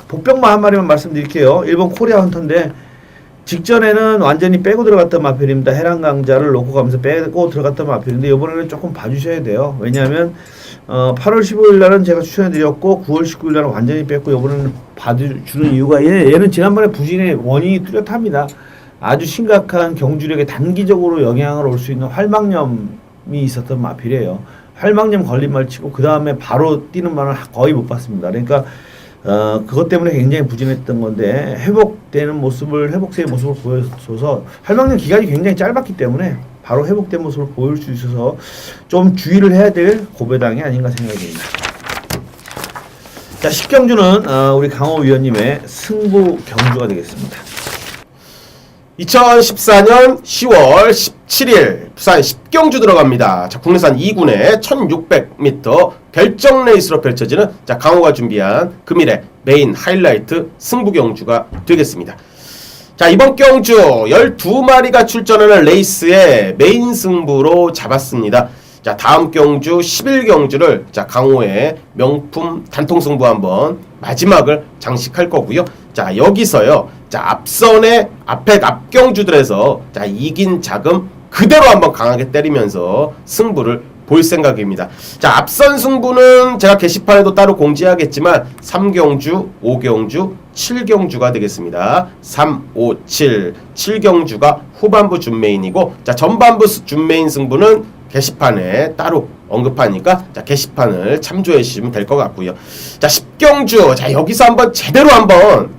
복병만 한 마리만 말씀드릴게요. 1번 코리아 헌터인데 직전에는 완전히 빼고 들어갔던 마필입니다. 해랑 강자를 놓고 가면서 빼고 들어갔던 마필인데 이번에는 조금 봐주셔야 돼요. 왜냐하면 8월 15일 날은 제가 추천해드렸고 9월 19일 날은 완전히 뺐고 이번에는 봐주는 이유가 얘는 지난번에 부진의 원인이 뚜렷합니다. 아주 심각한 경주력에 단기적으로 영향을 올 수 있는 활망염이 있었던 마필이에요. 활망염 걸린 말 치고 그 다음에 바로 뛰는 말은 거의 못 봤습니다. 그러니까 그것 때문에 굉장히 부진했던 건데 회복되는 모습을 회복세의 모습을 보여줘서 활망염 기간이 굉장히 짧았기 때문에 바로 회복된 모습을 보일 수 있어서 좀 주의를 해야 될 고배당이 아닌가 생각이 듭니다. 자 10경주는 우리 강호 위원님의 승부 경주가 되겠습니다. 2014년 10월 17일 부산 10경주 들어갑니다. 자, 국내산 2군의 1600m 결정 레이스로 펼쳐지는 자, 강호가 준비한 금일의 메인 하이라이트 승부 경주가 되겠습니다. 자, 이번 경주 12마리가 출전하는 레이스의 메인 승부로 잡았습니다. 자, 다음 경주 11경주를 자, 강호의 명품 단통 승부 한번 마지막을 장식할 거고요. 자, 여기서요. 자, 앞선의 앞경주들에서 자, 이긴 자금 그대로 한번 강하게 때리면서 승부를 볼 생각입니다. 자, 앞선 승부는 제가 게시판에도 따로 공지하겠지만 3경주, 5경주, 7경주가 되겠습니다. 3, 5, 7, 7경주가 후반부 준메인이고 자, 전반부 준메인 승부는 게시판에 따로 언급하니까 자, 게시판을 참조해 주시면 될 것 같고요. 자, 10경주. 자, 여기서 한번 제대로 한번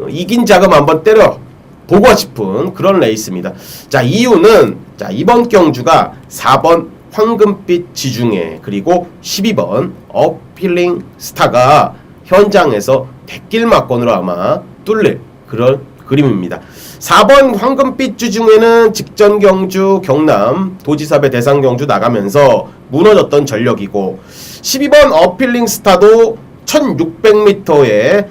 이긴 자금 한번 때려 보고 싶은 그런 레이스입니다. 자, 이유는 자, 이번 경주가 4번 황금빛 지중해 그리고 12번 어필링 스타가 현장에서 대길막건으로 아마 뚫릴 그런 그림입니다. 4번 황금빛 지중해는 직전 경주 경남 도지사배 대상 경주 나가면서 무너졌던 전력이고 12번 어필링 스타도 1600m에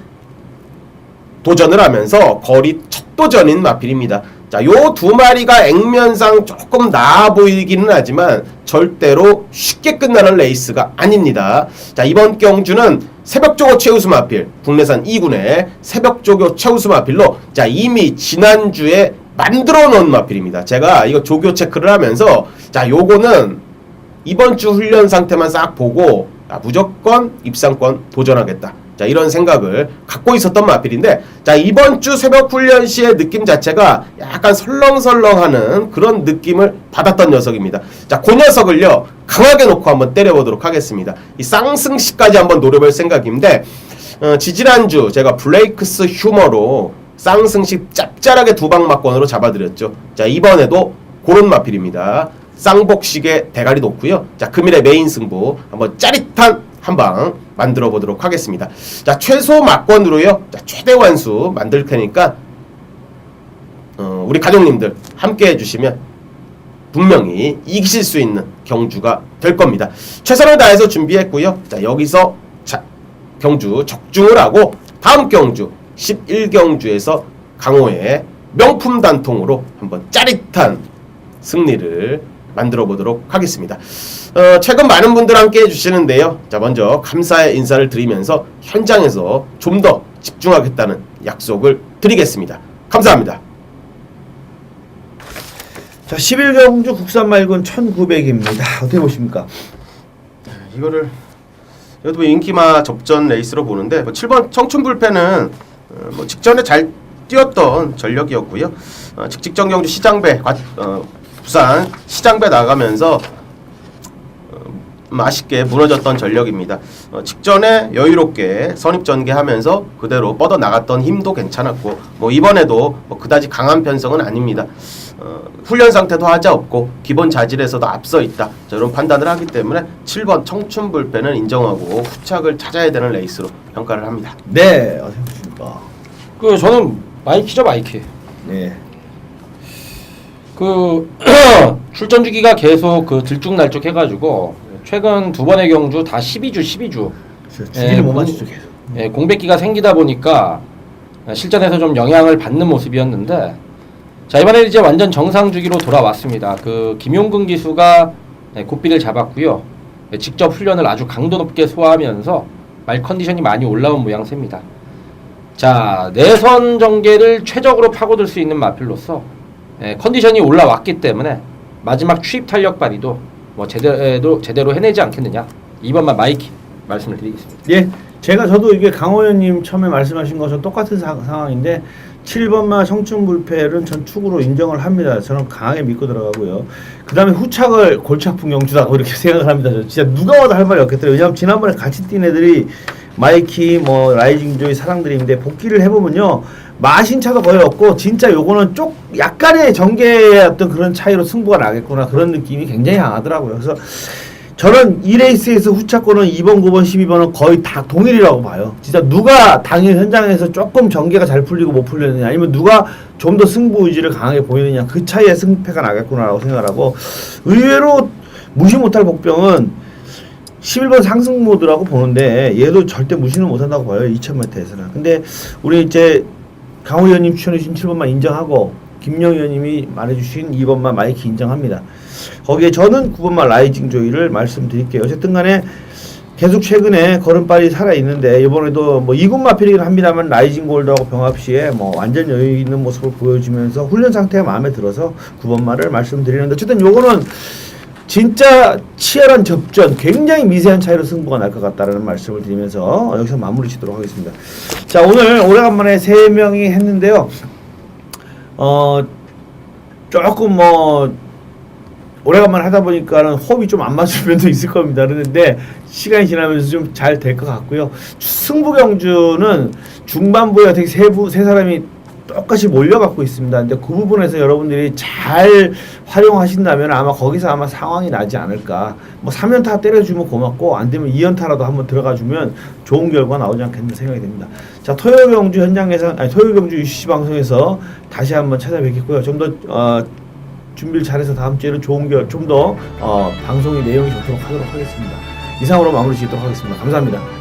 도전을 하면서 거리 첫 도전인 마필입니다. 자, 요 두 마리가 액면상 조금 나아 보이기는 하지만 절대로 쉽게 끝나는 레이스가 아닙니다. 자, 이번 경주는 새벽조교 최우수 마필, 국내산 2군의 새벽조교 최우수 마필로 자, 이미 지난주에 만들어 놓은 마필입니다. 제가 이거 조교 체크를 하면서 자, 요거는 이번 주 훈련 상태만 싹 보고 무조건 입상권 도전하겠다. 자, 이런 생각을 갖고 있었던 마필인데 자, 이번 주 새벽 훈련 시의 느낌 자체가 약간 설렁설렁하는 그런 느낌을 받았던 녀석입니다. 자, 그 녀석을요 강하게 놓고 한번 때려보도록 하겠습니다. 이 쌍승시까지 한번 노려볼 생각인데 지지난주 제가 블레이크스 휴머로 쌍승시 짭짤하게 두방막권으로 잡아드렸죠. 자, 이번에도 그런 마필입니다. 쌍복식의 대가리 놓고요. 자, 금일의 메인 승부 한번 짜릿한 한방 만들어 보도록 하겠습니다. 자, 최소 막권으로요. 자, 최대 완수 만들 테니까 우리 가족님들 함께 해주시면 분명히 이기실 수 있는 경주가 될 겁니다. 최선을 다해서 준비했고요. 자, 여기서 경주 적중을 하고 다음 경주 11경주에서 강호의 명품 단통으로 한번 짜릿한 승리를 만들어 보도록 하겠습니다. 최근 많은 분들 함께 해주시는데요. 자, 먼저 감사의 인사를 드리면서 현장에서 좀 더 집중하겠다는 약속을 드리겠습니다. 감사합니다. 자, 11경주 국산말군 1900입니다. 어떻게 보십니까? 이거도 뭐 인기마 접전 레이스로 보는데, 뭐 7번 청춘불패는 뭐 직전에 잘 뛰었던 전력이었고요. 직전 경주 시장배 부산 시장배 나가면서 아쉽게 무너졌던 전력입니다. 직전에 여유롭게 선입전개하면서 그대로 뻗어 나갔던 힘도 괜찮았고, 뭐 이번에도 뭐 그다지 강한 편성은 아닙니다. 훈련 상태도 하자 없고 기본 자질에서도 앞서 있다, 이런 판단을 하기 때문에 7번 청춘불패는 인정하고 후착을 찾아야 되는 레이스로 평가를 합니다. 네, 어떻게 보십니까? 저는 마이키죠, 마이키. 네. 출전 주기가 계속 들쭉날쭉 해가지고 최근 두 번의 경주 다 12주. 주기를 못 맞추죠, 계속. 공백기가 생기다 보니까 실전에서 좀 영향을 받는 모습이었는데, 자, 이번에 이제 완전 정상 주기로 돌아왔습니다. 김용근 기수가 고삐를 잡았고요. 직접 훈련을 아주 강도 높게 소화하면서 말 컨디션이 많이 올라온 모양새입니다. 자, 내선 전개를 최적으로 파고들 수 있는 마필로서 컨디션이 올라왔기 때문에 마지막 추입 탄력 발휘도 뭐 제대로 해내지 않겠느냐, 이번만 마이키 말씀을 드리겠습니다. 예, 저도 이게 강호 의원님 처음에 말씀하신 것과 똑같은 상황인데 7번마 청춘불패를 전 축으로 인정을 합니다. 저는 강하게 믿고 들어가고요. 그 다음에 후착을 골차풍 경주다고 이렇게 생각을 합니다. 저 진짜 누가 와도 할 말이 없겠더라고요. 왜냐하면 지난번에 같이 뛴 애들이 마이키, 뭐 라이징조이 사랑들인데 복귀를 해보면요, 마신차도 거의 없고 진짜 요거는 약간의 전개의 어떤 그런 차이로 승부가 나겠구나, 그런 느낌이 굉장히 강하더라고요. 그래서 저는 이 레이스에서 후차권은 2번, 9번, 12번은 거의 다 동일이라고 봐요. 진짜 누가 당일 현장에서 조금 전개가 잘 풀리고 못 풀리느냐, 아니면 누가 좀 더 승부 의지를 강하게 보이느냐, 그 차이에 승패가 나겠구나라고 생각하고, 의외로 무시 못할 복병은 11번 상승 모드라고 보는데 얘도 절대 무시는 못한다고 봐요, 2000m에서는. 근데 우리 이제 강호 의원님 추천해주신 7번만 인정하고 김영 의원님이 말해주신 2번만 마이키 인정합니다. 거기에 저는 9번만 라이징 조이를 말씀드릴게요. 어쨌든 간에 계속 최근에 걸음발이 살아있는데, 이번에도 뭐 2군 마필이긴 합니다만 라이징 골드하고 병합 시에 뭐 완전 여유 있는 모습을 보여주면서 훈련 상태가 마음에 들어서 9번만을 말씀드리는데, 어쨌든 요거는 진짜 치열한 접전, 굉장히 미세한 차이로 승부가 날 것 같다라는 말씀을 드리면서 여기서 마무리 짓도록 하겠습니다. 자, 오늘 오래간만에 3명이 했는데요. 조금 뭐 오래간만에 하다 보니까는 호흡이 좀 안 맞을 면도 있을 겁니다. 그런데 시간이 지나면서 좀 잘 될 것 같고요. 승부 경주는 중반부에 어떻게 세 사람이 똑같이 몰려갖고 있습니다. 근데 그 부분에서 여러분들이 잘 활용하신다면 아마 거기서 아마 상황이 나지 않을까. 뭐 3연타 때려주면 고맙고, 안 되면 2연타라도 한번 들어가주면 좋은 결과 나오지 않겠는 생각이 됩니다. 자, 토요일 경주 현장에서, 토요일 경주 UCC 방송에서 다시 한번 찾아뵙겠고요. 좀 더 준비를 잘해서 다음 주에는 좀 더 방송의 내용이 좋도록 하도록 하겠습니다. 이상으로 마무리 짓도록 하겠습니다. 감사합니다.